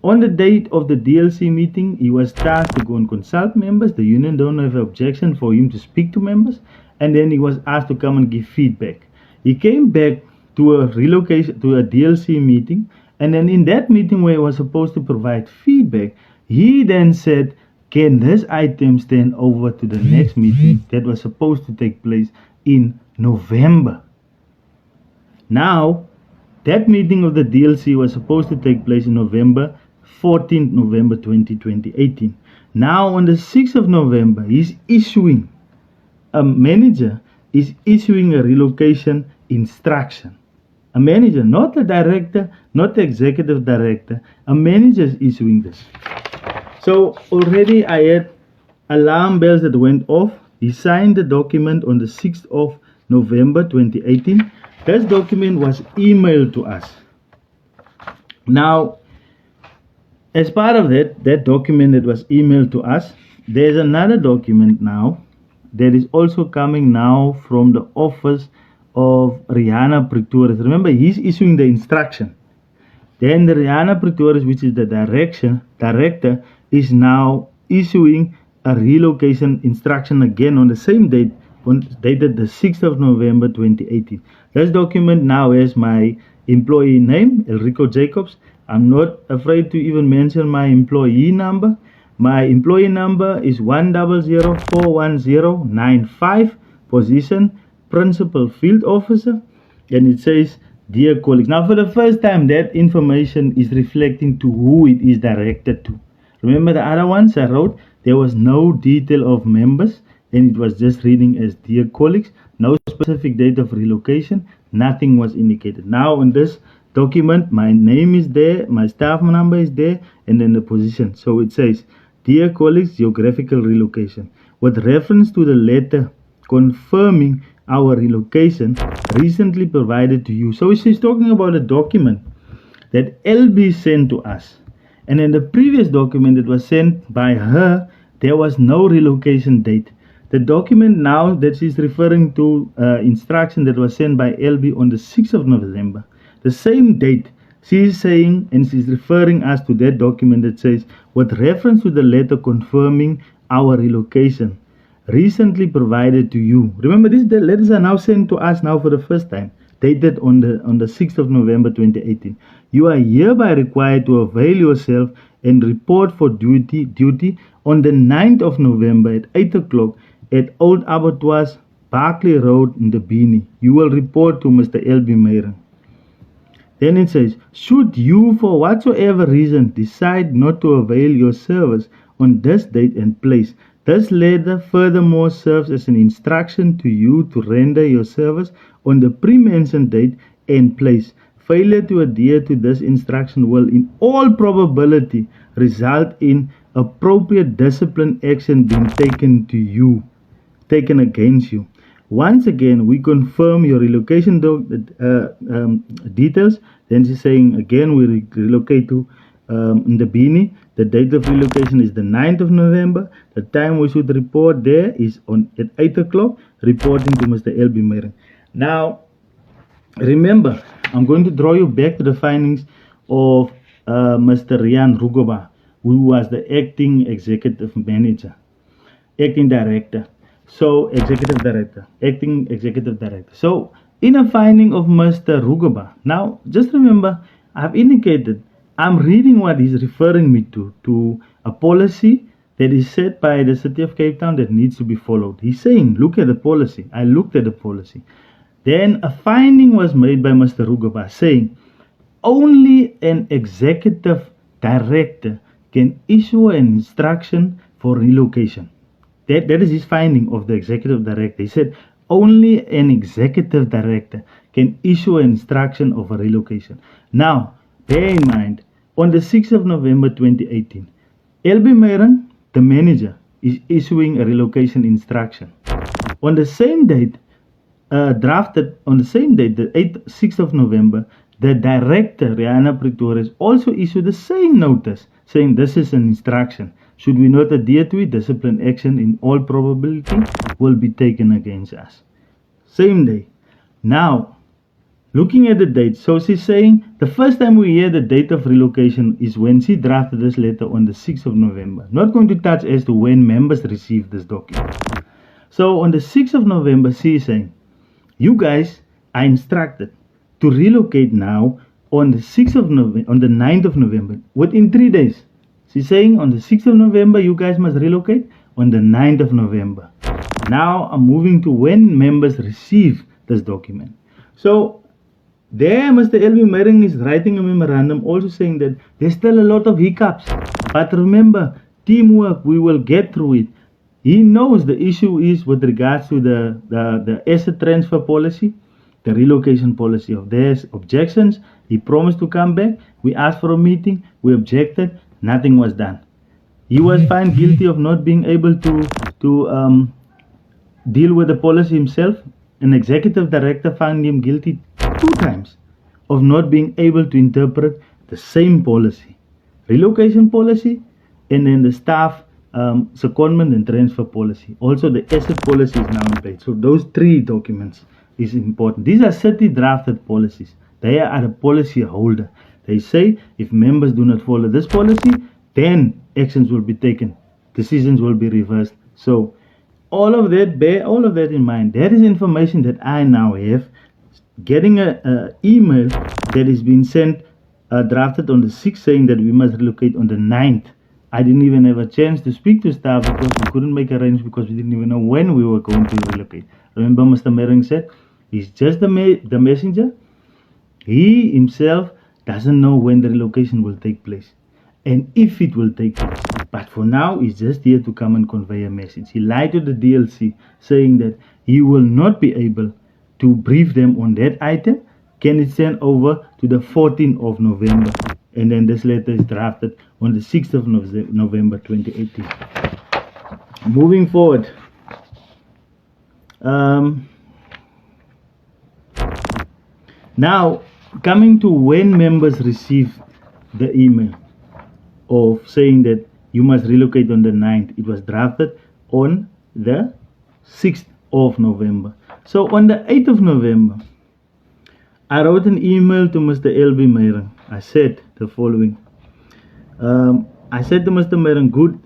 On the date of the DLC meeting, he was tasked to go and consult members. The union don't have an objection for him to speak to members. And then he was asked to come and give feedback. He came back to a DLC meeting. And then in that meeting where he was supposed to provide feedback, he then said, can this item stand over to the next meeting that was supposed to take place in November? Now, that meeting of the DLC was supposed to take place in November, 14th November 2018. Now, on the 6th of November, a manager is issuing a relocation instruction. A manager, not the director, not the executive director, a manager is issuing this. So already I had alarm bells that went off. He signed the document on the 6th of November 2018. This document was emailed to us. Now, as part of that document that was emailed to us, there's another document now that is also coming now from the office of Rihanna Pretorius. Remember, he's issuing the instruction. Then the Rihanna Pretorius, which is the director, is now issuing a relocation instruction again on the same date, dated the 6th of November 2018. This document now has my employee name, Elrico Jacobs. I'm not afraid to even mention my employee number. My employee number is 1004195, position Principal Field Officer, and it says Dear colleagues. Now, for the first time, that information is reflecting to who it is directed to. Remember the other ones I wrote? There was no detail of members, and it was just reading as dear colleagues. No specific date of relocation. Nothing was indicated. Now, in this document, my name is there, my staff number is there, and then the position. So it says, dear colleagues, geographical relocation. With reference to the letter confirming our relocation recently provided to you. So she's talking about a document that LB sent to us. And in the previous document that was sent by her, there was no relocation date. The document now that she's referring to, instruction that was sent by LB on the 6th of November, the same date, she's saying, and she's referring us to that document that says, with reference to the letter confirming our relocation recently provided to you. Remember, the letters are now sent to us now for the first time, dated on the 6th of November 2018. You are hereby required to avail yourself and report for duty on the 9th of November at 8 o'clock at Old Abattoirs, Barclay Road in the Beanie. You will report to Mr. L.B. Meyer. Then it says, should you for whatsoever reason decide not to avail your service on this date and place, this letter furthermore serves as an instruction to you to render your service on the pre-mentioned date and place. Failure to adhere to this instruction will in all probability result in appropriate discipline action being taken against you. Once again, we confirm your relocation details. Then she's saying again, we relocate to in the Beanie. The date of relocation is the 9th of November. The time we should report there is at 8 o'clock, reporting to Mr. L.B. Meyer. Now, remember, I'm going to draw you back to the findings of Mr. Rian Rugoba, who was the acting executive manager, acting director. So, acting executive director. So, in a finding of Mr. Rugoba, now, just remember, I've indicated I'm reading what he's referring me to a policy that is set by the City of Cape Town that needs to be followed. He's saying, look at the policy. I looked at the policy. Then a finding was made by Mr. Rugoba saying, only an executive director can issue an instruction for relocation. That is his finding of the executive director. He said, only an executive director can issue an instruction of a relocation. Now, bear in mind, on the 6th of November 2018, L.B. Meyer, the manager, is issuing a relocation instruction. On the same date, the 6th of November, the director, Rihanna Pretorius, also issued the same notice saying this is an instruction. Should we not adhere to it, discipline action in all probability will be taken against us. Same day. Now, looking at the date, so she's saying the first time we hear the date of relocation is when she drafted this letter on the 6th of November. Not going to touch as to when members received this document. So on the 6th of November, she is saying, you guys are instructed to relocate now on the 6th of November, on the 9th of November, within 3 days. She's saying on the 6th of November, you guys must relocate on the 9th of November. Now I'm moving to when members receive this document. So there, Mr. L.B. Meyer is writing a memorandum also saying that there's still a lot of hiccups. But remember, teamwork, we will get through it. He knows the issue is with regards to the asset transfer policy, the relocation policy of theirs, objections. He promised to come back. We asked for a meeting. We objected. Nothing was done. He was found guilty of not being able to deal with the policy himself. An executive director found him guilty 2 times of not being able to interpret the same policy, relocation policy, and then the staff secondment and transfer policy. Also, the asset policy is now in place. So those 3 documents is important. These are city drafted policies. They are the policy holder. They say if members do not follow this policy, then actions will be taken, decisions will be reversed. So all of that, bear all of that in mind. That is information that I now have. Getting an email that is being sent, drafted on the 6th, saying that we must relocate on the 9th. I didn't even have a chance to speak to staff because we couldn't make arrangements because we didn't even know when we were going to relocate. Remember, Mr. Mering said he's just the messenger, He himself doesn't know when the relocation will take place and if it will take place. But for now, he's just here to come and convey a message. He lied to the DLC saying that he will not be able to brief them on that item. Can it send over to the 14th of November? And then this letter is drafted on the 6th of November 2018. Moving forward. Now, coming to when members receive the email of saying that you must relocate on the 9th, it was drafted on the 6th of November. So on the 8th of November, I wrote an email to Mr. L.B. Meyering. I said the following. I said to Mr. Meyering, good,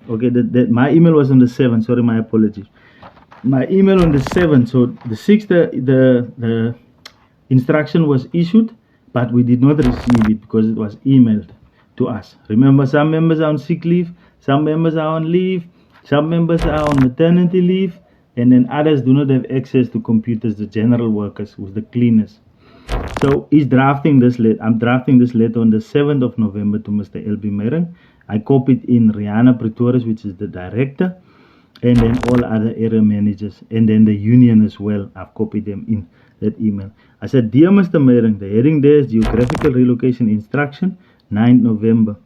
okay, that my email was on the 7th, sorry, my apologies. My email on the 7th, so the 6th, the instruction was issued, but we did not receive it because it was emailed to us. Remember, some members are on sick leave, some members are on leave, some members are on maternity leave, and then others do not have access to computers, the general workers, with the cleaners. So he's drafting this letter. I'm drafting this letter on the 7th of November to Mr. L.B. Meyering. I copied in Rihanna Pretorius, which is the director, and then all other area managers, and then the union as well. I've copied them in that email. I said, dear Mr. Meyering, the heading there is Geographical Relocation Instruction, 9th November.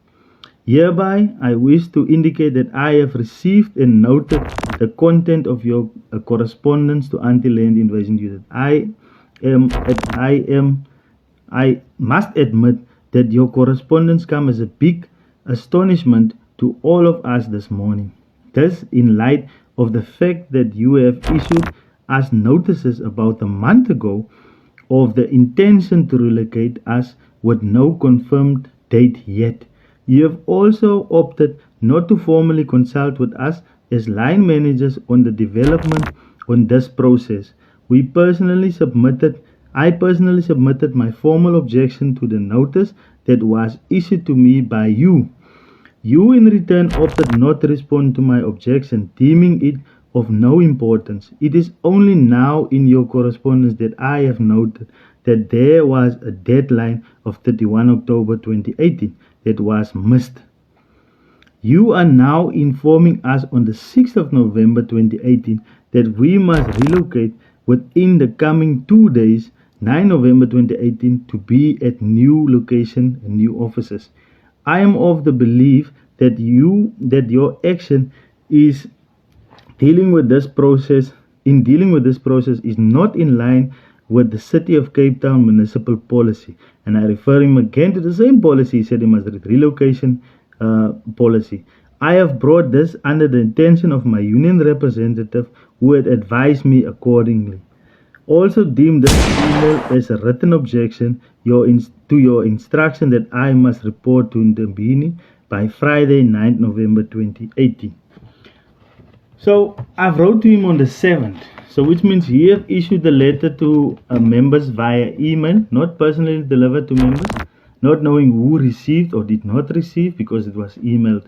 Hereby, I wish to indicate that I have received and noted the content of your correspondence to anti-land invasion unit. I must admit that your correspondence comes as a big astonishment to all of us this morning. This in light of the fact that you have issued us notices about a month ago of the intention to relocate us with no confirmed date yet. You have also opted not to formally consult with us as line managers on the development on this process. I personally submitted my formal objection to the notice that was issued to me by you. You in return opted not to respond to my objection, deeming it of no importance. It is only now in your correspondence that I have noted that there was a deadline of 31 October 2018 that was missed. You are now informing us on the 6th of November 2018 that we must relocate within the coming 2 days, 9 November 2018, to be at new location and new offices. I am of the belief that your action is dealing with this process is not in line with the City of Cape Town municipal policy. And I refer him again to the same policy. He said he must read relocation policy. I have brought this under the attention of my union representative, who had advised me accordingly. Also deem this email as a written objection to your instruction that I must report to Ndambini by Friday, 9th November 2018. So I've wrote to him on the 7th. So which means he have issued the letter to members via email, not personally delivered to members, not knowing who received or did not receive because it was emailed.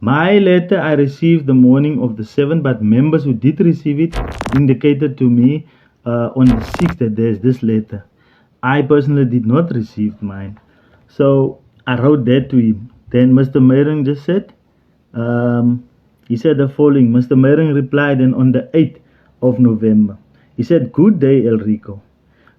My letter I received the morning of the 7th, but members who did receive it indicated to me on the 6th that there's this letter. I personally did not receive mine. So I wrote that to him. Then Mr. Meyering just said, he said the following. Mr. Meyering replied, and on the 8th of November, he said, good day, Elrico.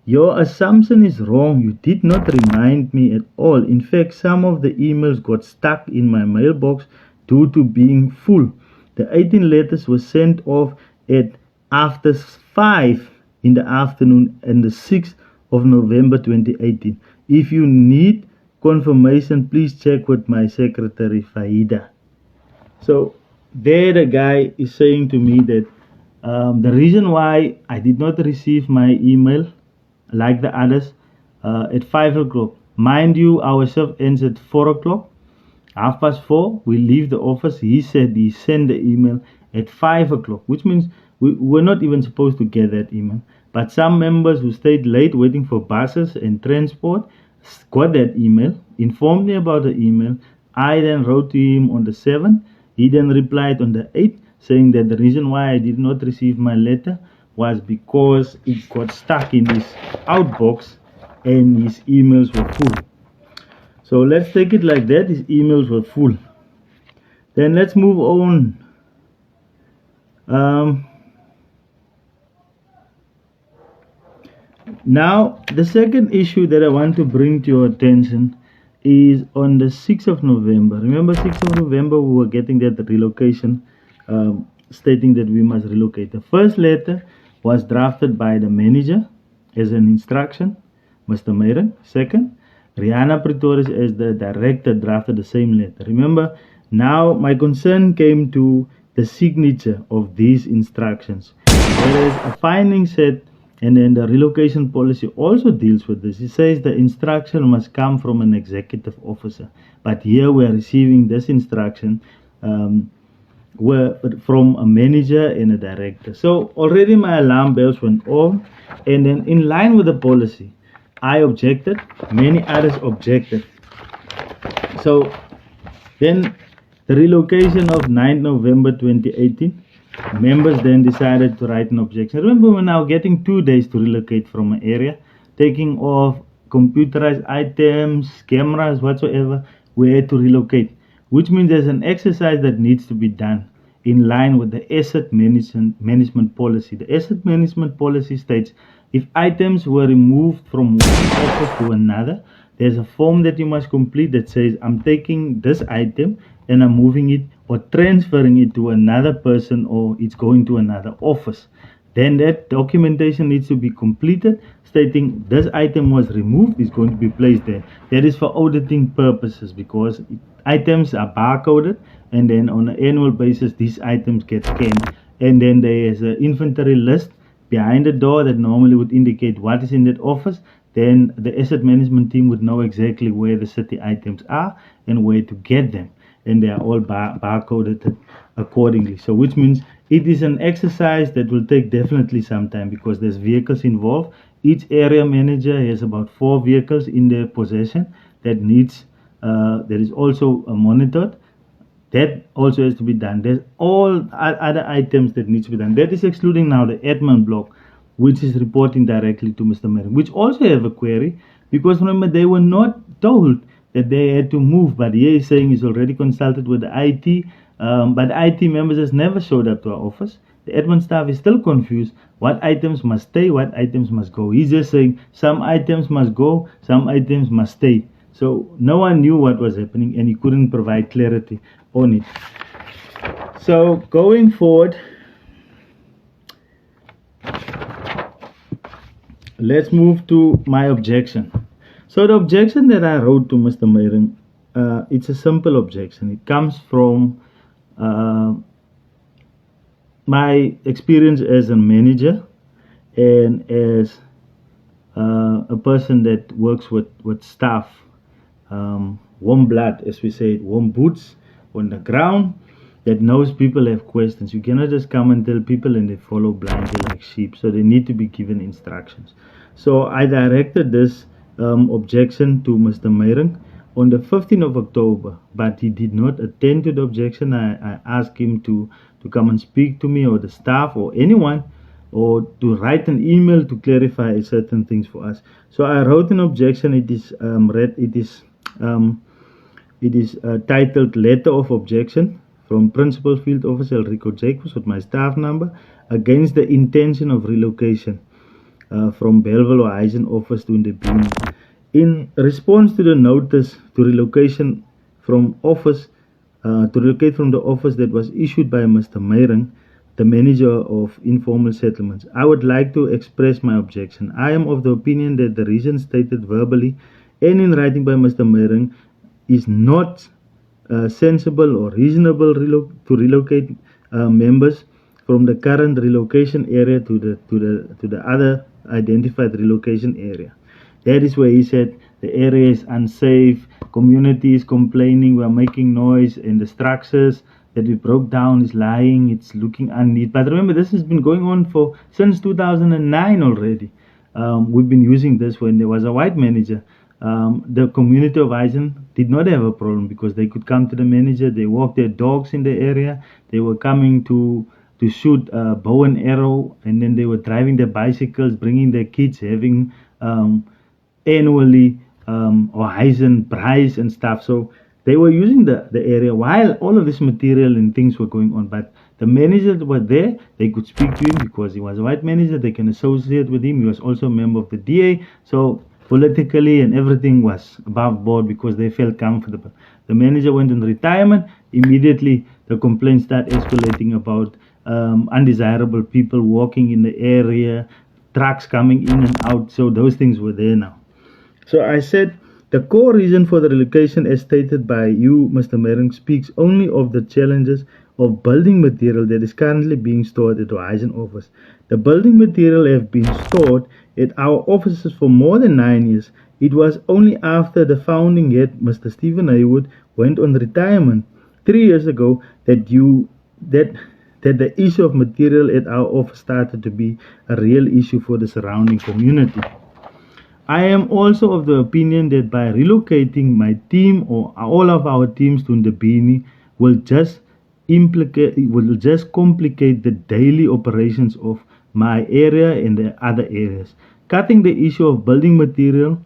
Your assumption is wrong. You did not remind me at all. In fact, some of the emails got stuck in my mailbox due to being full. The 18 letters were sent off at after 5 in the afternoon and the 6th of November 2018. If you need confirmation, please check with my secretary, Faida. So there the guy is saying to me that the reason why I did not receive my email like the others at 5 o'clock. Mind you, our shift ends at 4 o'clock. 4:30, we leave the office. He said he sent the email at 5 o'clock, which means we were not even supposed to get that email. But some members who stayed late waiting for buses and transport got that email, informed me about the email. I then wrote to him on the 7th. He then replied on the 8th, saying that the reason why I did not receive my letter was because it got stuck in his outbox and his emails were full. So let's take it like that. His emails were full. Then let's move on. Now, the second issue that I want to bring to your attention is on the 6th of November. Remember, 6th of November, we were getting that relocation, stating that we must relocate. The first letter was drafted by the manager as an instruction, Mr. Mayron. Second, Rihanna Pretorius as the director drafted the same letter. Remember, now my concern came to the signature of these instructions. Whereas a finding said, and then the relocation policy also deals with this. It says the instruction must come from an executive officer. But here we are receiving this instruction from a manager and a director. So already my alarm bells went off. And then in line with the policy, I objected. Many others objected. So then the relocation of 9th November 2018, members then decided to write an objection. Remember, we're now getting 2 days to relocate from an area, taking off computerized items, cameras, whatsoever. We had to relocate, which means there's an exercise that needs to be done in line with the asset management policy. The asset management policy states if items were removed from one office to another, there's a form that you must complete that says, I'm taking this item and I'm moving it or transferring it to another person, or it's going to another office. Then that documentation needs to be completed stating this item was removed, is going to be placed there. That is for auditing purposes, because items are barcoded and then on an annual basis these items get scanned, and then there is an inventory list behind the door that normally would indicate what is in that office. Then the asset management team would know exactly where the city items are and where to get them, and they are all barcoded accordingly. So which means it is an exercise that will take definitely some time because there's vehicles involved. Each area manager has about 4 vehicles in their possession that is also monitored. That also has to be done. There's all other items that needs to be done. That is excluding now the admin block, which is reporting directly to Mr. Merrick, which also have a query, because remember they were not told that they had to move, but here he's saying he's already consulted with the IT, but IT members has never showed up to our office. The admin staff is still confused what items must stay, what items must go. He's just saying some items must go, some items must stay. So no one knew what was happening and he couldn't provide clarity on it. So going forward, let's move to my objection. So the objection that I wrote to Mr. Mayron, it's a simple objection. It comes from my experience as a manager and as a person that works with staff, warm blood, as we say, warm boots on the ground, that knows people have questions. You cannot just come and tell people and they follow blindly like sheep. So they need to be given instructions. So I directed this objection to Mr. Mayron on the 15th of October, but he did not attend to the objection. I asked him to come and speak to me or the staff or anyone, or to write an email to clarify certain things for us. So I wrote an objection. It is titled Letter of Objection from Principal Field Officer Rico Jacobs with my staff number against the intention of relocation from Belleville or Eisen office to Ndebeni. In response to the notice to relocation from office, to relocate from the office that was issued by Mr. Mayron, the manager of informal settlements, I would like to express my objection. I am of the opinion that the reason stated verbally and in writing by Mr. Mayron is not sensible or reasonable to relocate members from the current relocation area to the other identified relocation area. That is where he said the area is unsafe, community is complaining, we are making noise, and the structures that we broke down is lying, it's looking unneat. But remember, this has been going on since 2009 already. We've been using this when there was a white manager. The community of Eisen did not have a problem because they could come to the manager, they walked their dogs in the area, they were coming to shoot bow and arrow, and then they were driving their bicycles, bringing their kids, having annually, or Heisen price and stuff. So they were using the area while all of this material and things were going on. But the managers were there. They could speak to him because he was a white manager. They can associate with him. He was also a member of the DA. So politically and everything was above board because they felt comfortable. The manager went in retirement. Immediately, the complaints started escalating about undesirable people walking in the area, trucks coming in and out. So those things were there now. So I said the core reason for the relocation, as stated by you, Mr. Mering, speaks only of the challenges of building material that is currently being stored at the Horizon office. The building material have been stored at our offices for more than 9 years. It was only after the founding head, Mr. Stephen Haywood, went on retirement 3 years ago that the issue of material at our office started to be a real issue for the surrounding community. I am also of the opinion that by relocating my team or all of our teams to Ndebeni will just complicate the daily operations of my area and the other areas. Cutting the issue of building material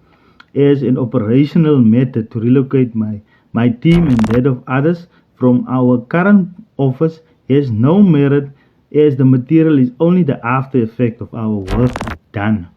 as an operational method to relocate my team and that of others from our current office has no merit, as the material is only the after effect of our work done.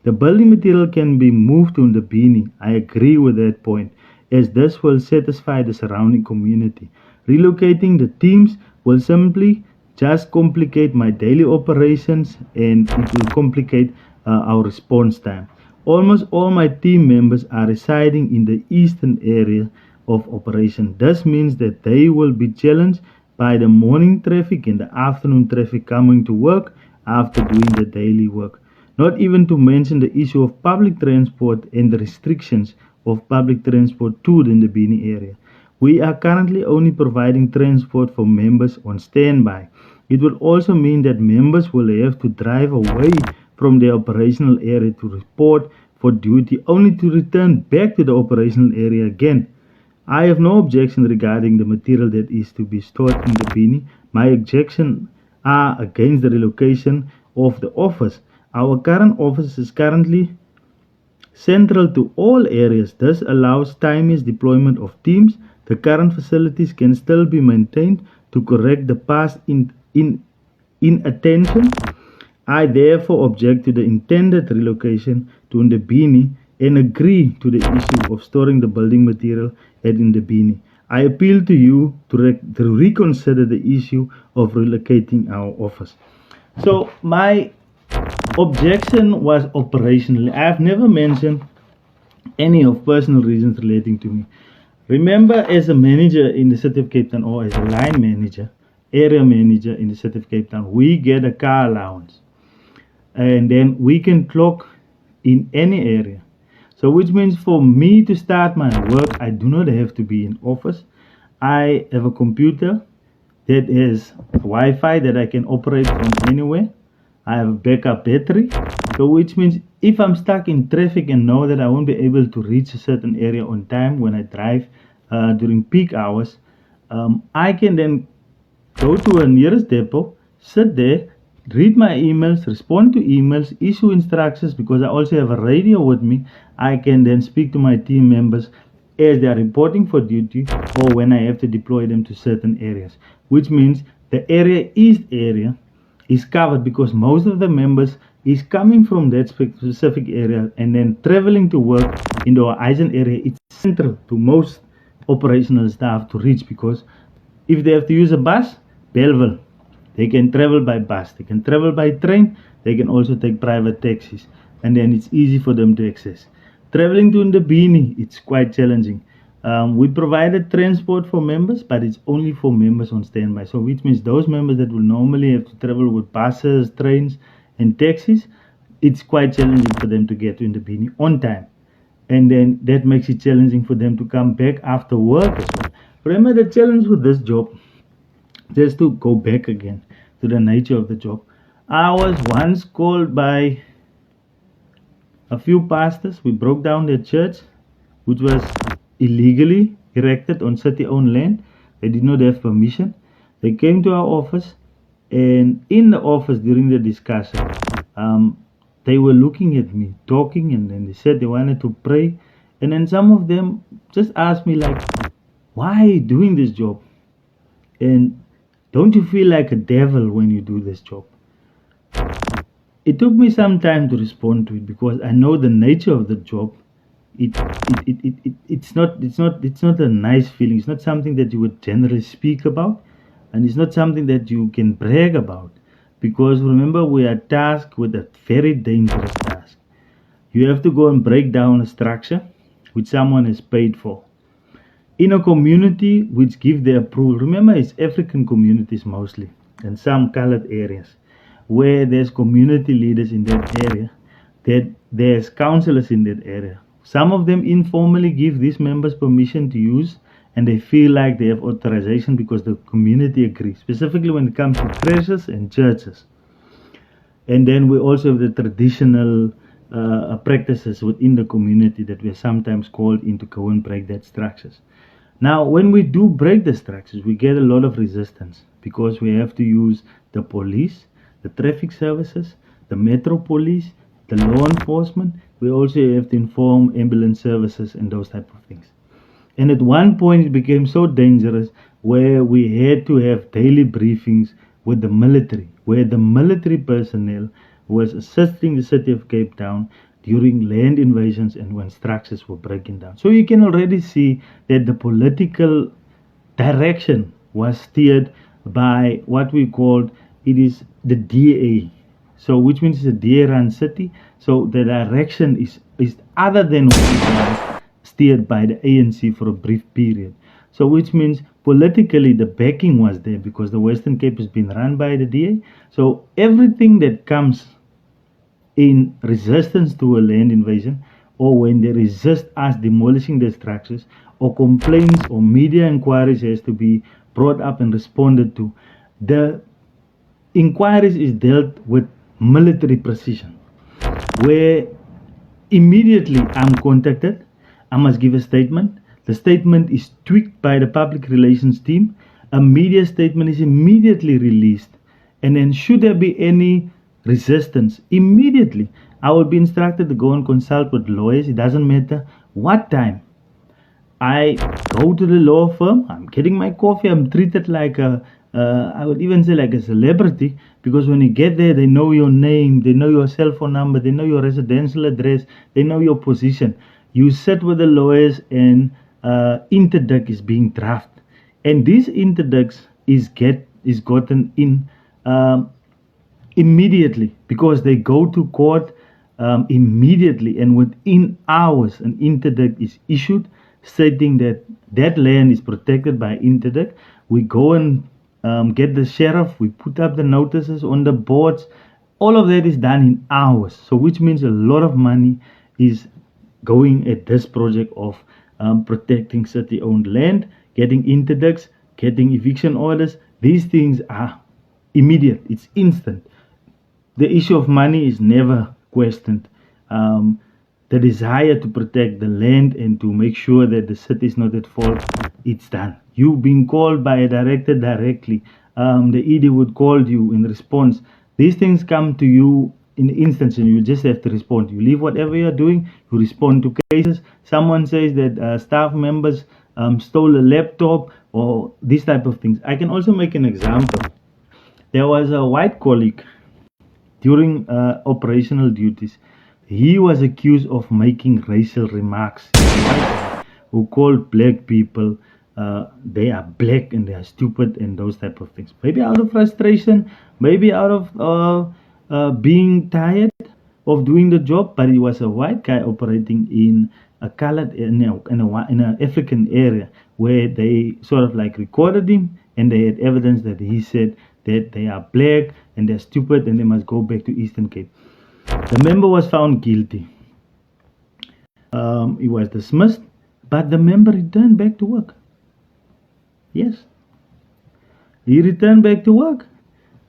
The building material can be moved to Ndebeni. I agree with that point, as this will satisfy the surrounding community. Relocating the teams will simply just complicate my daily operations, and it will complicate our response time. Almost all my team members are residing in the eastern area of operation. This means that they will be challenged by the morning traffic and the afternoon traffic coming to work after doing the daily work. Not even to mention the issue of public transport and the restrictions of public transport to the Ndebeni area. We are currently only providing transport for members on standby. It will also mean that members will have to drive away from their operational area to report for duty, only to return back to the operational area again. I have no objection regarding the material that is to be stored in Ndebeni. My objections are against the relocation of the office. Our current office is currently central to all areas. This allows timeous deployment of teams. The current facilities can still be maintained to correct the past inattention. I therefore object to the intended relocation to Ndebeni and agree to the issue of storing the building material at Ndebeni. I appeal to you to reconsider the issue of relocating our office. So my objection was operationally. I have never mentioned any of personal reasons relating to me. Remember, as a manager in the city of Cape Town, or as a line manager, area manager in the city of Cape Town, we get a car allowance, and then we can clock in any area. So which means for me to start my work, I do not have to be in office. I have a computer that has Wi-Fi that I can operate from anywhere. I have a backup battery, so which means if I'm stuck in traffic and know that I won't be able to reach a certain area on time when I drive during peak hours, I can then go to a nearest depot, sit there, read my emails, respond to emails, issue instructions. Because I also have a radio with me, I can then speak to my team members as they are reporting for duty or when I have to deploy them to certain areas, which means the east area is covered because most of the members is coming from that specific area and then traveling to work in the Horizon area. It's central to most operational staff to reach, because if they have to use a bus, Belleville, they can travel by bus, they can travel by train, they can also take private taxis, and then it's easy for them to access. Traveling to Ndebeni, it's quite challenging. We provided transport for members, but it's only for members on standby. So which means those members that will normally have to travel with buses, trains, and taxis, it's quite challenging for them to get to Ndebeni on time. And then that makes it challenging for them to come back after work as well. Remember, the challenge with this job, just to go back again to the nature of the job, I was once called by a few pastors. We broke down their church, which was illegally erected on city-owned land. They did not have permission. They came to our office, and in the office during the discussion, they were looking at me, talking, and then they said they wanted to pray. And then some of them just asked me, like, why are you doing this job? And don't you feel like a devil when you do this job? It took me some time to respond to it because I know the nature of the job. It's not a nice feeling. It's not something that you would generally speak about, and it's not something that you can brag about, because remember, we are tasked with a very dangerous task. You have to go and break down a structure which someone has paid for in a community which give the approval. Remember, it's African communities mostly, and some colored areas where there's community leaders in that area, that there's counselors in that area. Some of them informally give these members permission to use, and they feel like they have authorization because the community agrees, specifically when it comes to creches and churches. And then we also have the traditional practices within the community that we are sometimes called in to go and break that structures. Now, when we do break the structures, we get a lot of resistance because we have to use the police, the traffic services, the metro police, the law enforcement. We also have to inform ambulance services and those type of things. And at one point it became so dangerous where we had to have daily briefings with the military, where the military personnel was assisting the city of Cape Town during land invasions and when structures were breaking down. So you can already see that the political direction was steered by what we called, it is the DA. So which means it's a DA run city. So the direction is other than what it was steered by the ANC for a brief period. So which means politically the backing was there because the Western Cape has been run by the DA. So everything that comes in resistance to a land invasion, or when they resist us demolishing the structures, or complaints or media inquiries has to be brought up and responded to. The inquiries is dealt with military precision, where immediately I'm contacted, I must give a statement. The statement is tweaked by the public relations team. A media statement is immediately released, and then should there be any resistance, immediately I will be instructed to go and consult with lawyers. It doesn't matter what time. I go to the law firm, I'm getting my coffee, I'm treated like I would even say like a celebrity, because when you get there, they know your name, they know your cell phone number, they know your residential address, they know your position. You sit with the lawyers, and interdict is being drafted, and these interdicts is gotten in immediately, because they go to court immediately, and within hours an interdict is issued stating that that land is protected by interdict. We go and get the sheriff, we put up the notices on the boards. All of that is done in hours, so which means a lot of money is going at this project of protecting city owned land, getting interdicts, getting eviction orders. These things are immediate, it's instant. The issue of money is never questioned. The desire to protect the land and to make sure that the city is not at fault, it's done. You being called by a director directly, the ED would call you in response. These things come to you in the instance, and you just have to respond. You leave whatever you're doing, you respond to cases. Someone says that staff members stole a laptop or these type of things. I can also make an example. There was a white colleague during operational duties. He was accused of making racial remarks, who called black people they are black and they are stupid and those type of things. Maybe out of frustration, maybe out of being tired of doing the job. But he was a white guy operating in a colored in an African area, where they sort of like recorded him, and they had evidence that he said that they are black and they're stupid and they must go back to Eastern Cape. The member was found guilty. He was dismissed, but the member returned back to work. Yes, he returned back to work,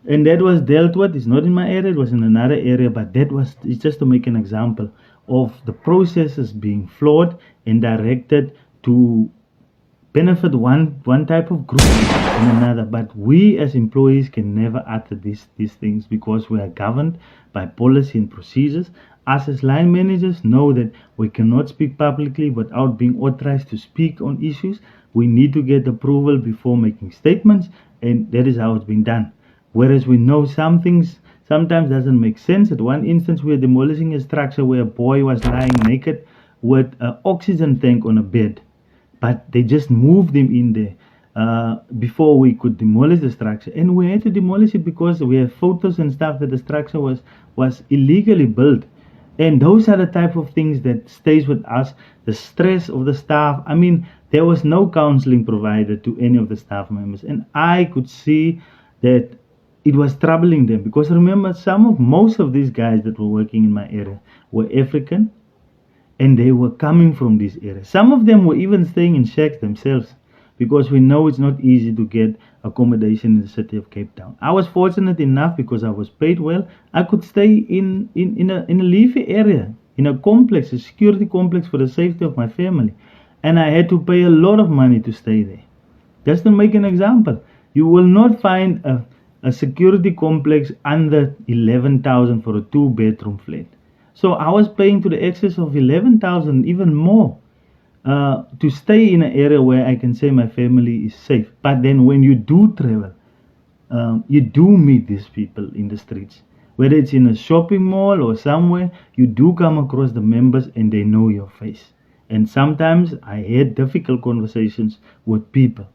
and that was dealt with. It's not in my area, it was in another area, but it's just to make an example of the processes being flawed and directed to benefit one type of group and another. But we as employees can never utter these things because we are governed by policy and procedures. Us as line managers know that we cannot speak publicly without being authorized to speak on issues. We need to get approval before making statements, and that is how it's been done. Whereas we know some things sometimes doesn't make sense. At one instance, we are demolishing a structure where a boy was lying naked with an oxygen tank on a bed, but they just moved him in there before we could demolish the structure, and we had to demolish it because we have photos and stuff that the structure was illegally built. And those are the type of things that stays with us. The stress of the staff. I mean, there was no counseling provided to any of the staff members, and I could see that it was troubling them, because remember, most of these guys that were working in my area were African, and they were coming from this area. Some of them were even staying in shacks themselves, because we know it's not easy to get accommodation in the city of Cape Town. I was fortunate enough, because I was paid well, I could stay in a leafy area, in a complex, a security complex for the safety of my family. And I had to pay a lot of money to stay there. Just to make an example, you will not find a security complex under 11,000 for a 2-bedroom flat. So I was paying to the excess of 11,000, even more, to stay in an area where I can say my family is safe. But then when you do travel, you do meet these people in the streets. Whether it's in a shopping mall or somewhere, you do come across the members and they know your face. And sometimes I had difficult conversations with people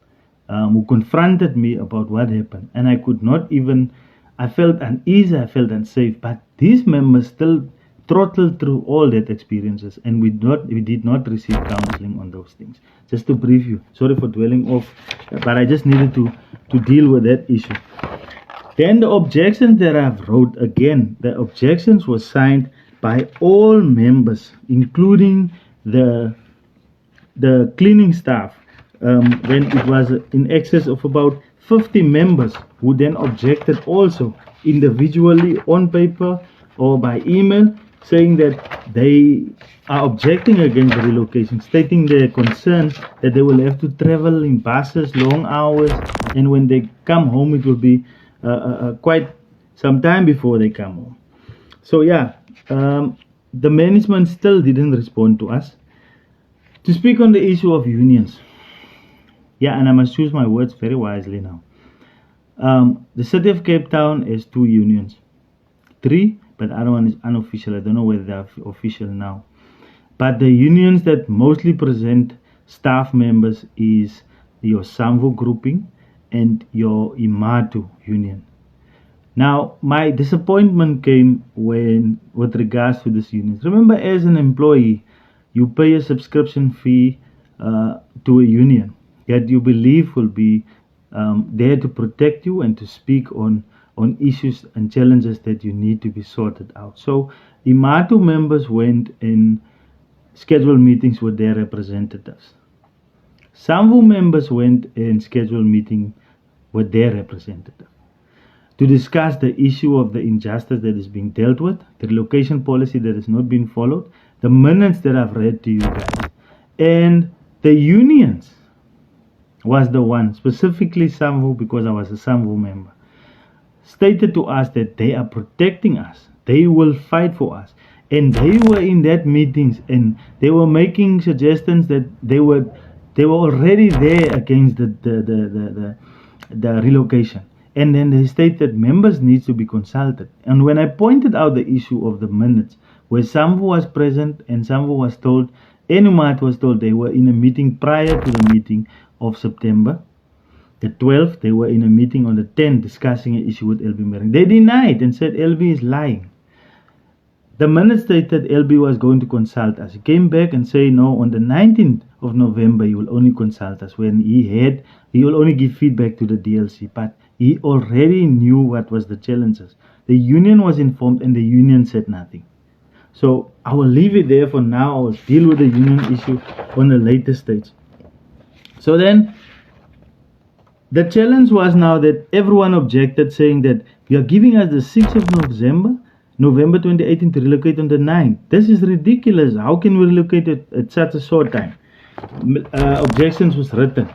who confronted me about what happened. And I could not even, I felt uneasy, I felt unsafe. But these members still throttled through all that experiences, and we did not receive counseling on those things. Just to brief you, sorry for dwelling off, but I just needed to deal with that issue. Then the objections that I've wrote, again, the objections were signed by all members, including the cleaning staff, when it was in excess of about 50 members who then objected also individually on paper or by email, saying that they are objecting against the relocation, stating their concern that they will have to travel in buses, long hours, and when they come home it will be quite some time before they come home. So yeah, the management still didn't respond to us. To speak on the issue of unions, yeah, and I must choose my words very wisely now. The city of Cape Town has 2 unions, 3, but the other one is unofficial. I don't know whether they're official now. But the unions that mostly present staff members is your Samvo grouping and your Imatu union. Now, my disappointment came with regards to this union. Remember, as an employee, you pay a subscription fee to a union that you believe will be there to protect you and to speak on issues and challenges that you need to be sorted out. So Imatu members went in scheduled meetings with their representatives. Samvu members went in scheduled meeting with their representative to discuss the issue of the injustice that is being dealt with, the relocation policy that has not been followed, the minutes that I've read to you guys. And the unions was the one, specifically Samvu, because I was a Samvu member, stated to us that they are protecting us. They will fight for us. And they were in that meetings and they were making suggestions that they were already there against the relocation. And then they state that members need to be consulted. And when I pointed out the issue of the minutes, where Samvu was present and Samvu was told, Enumat was told they were in a meeting prior to the meeting of September the 12th, they were in a meeting on the 10th discussing an issue with LB Mering. They denied and said LB is lying. The minutes stated LB was going to consult us. He came back and said, no, on the 19th of November, he will only consult us when he will only give feedback to the DLC. But he already knew what was the challenges. The union was informed and the union said nothing. So I will leave it there for now. I will deal with the union issue on a later stage. So then, the challenge was now that everyone objected, saying that you are giving us the 6th of November 2018 to relocate on the 9th. This is ridiculous. How can we relocate at such a short time? objections was written.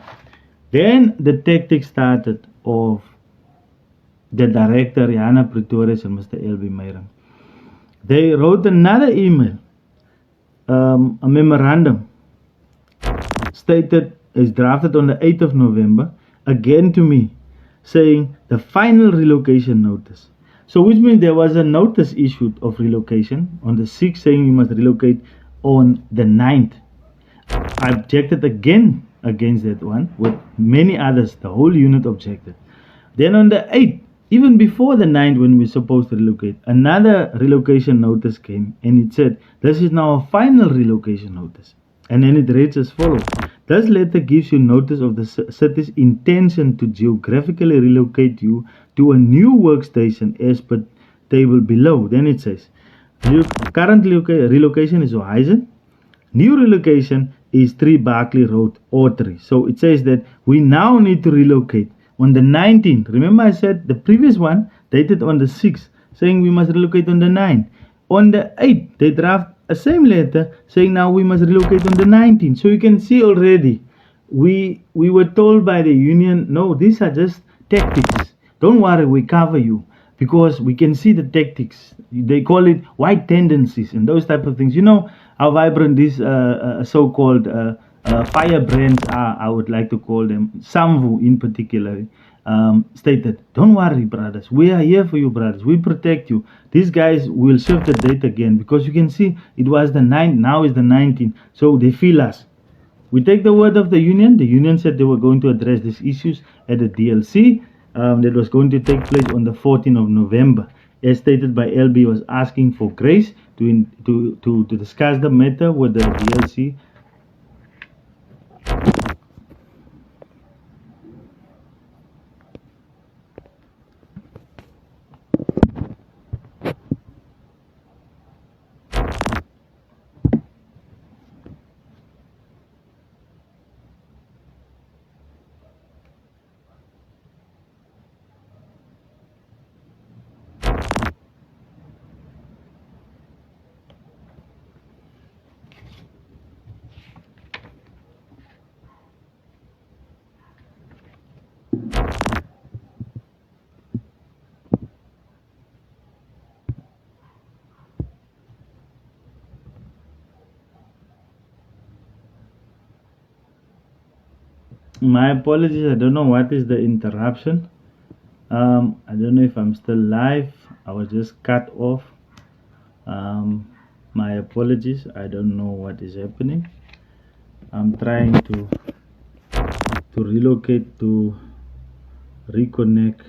Then the tactic started of the director, Rihanna Pretorius and Mr. L.B. Mayram. They wrote another email, a memorandum, stated, is drafted on the 8th of November, again to me, saying the final relocation notice. So which means there was a notice issued of relocation on the 6th saying you must relocate on the 9th. I objected again against that one with many others. The whole unit objected. Then on the 8th, even before the 9th when we were supposed to relocate, another relocation notice came and it said, this is now a final relocation notice. And then it reads as follows. This letter gives you notice of the city's intention to geographically relocate you to a new workstation as per table below. Then it says, current relocation is Horizon. New relocation is 3 Barclay Road, Ottery. So it says that we now need to relocate on the 19th. Remember I said the previous one dated on the 6th, saying we must relocate on the 9th. On the 8th, they draft a same letter saying now we must relocate on the 19th. So you can see already, we were told by the union, no, these are just tactics. Don't worry, we cover you. Because we can see the tactics. They call it white tendencies and those type of things. You know how vibrant these so-called firebrands are, I would like to call them. Samvu in particular stated, don't worry, brothers. We are here for you, brothers. We protect you. These guys will shift the date again because you can see it was the 9th, now is the 19th. So they feel us. We take the word of the union. The union said they were going to address these issues at the DLC. That was going to take place on the 14th of November. As stated by LB, was asking for grace to discuss the matter with the DLC. My apologies, I don't know what is the interruption. I don't know if I'm still live. I was just cut off. My apologies, I don't know what is happening. I'm trying to relocate to reconnect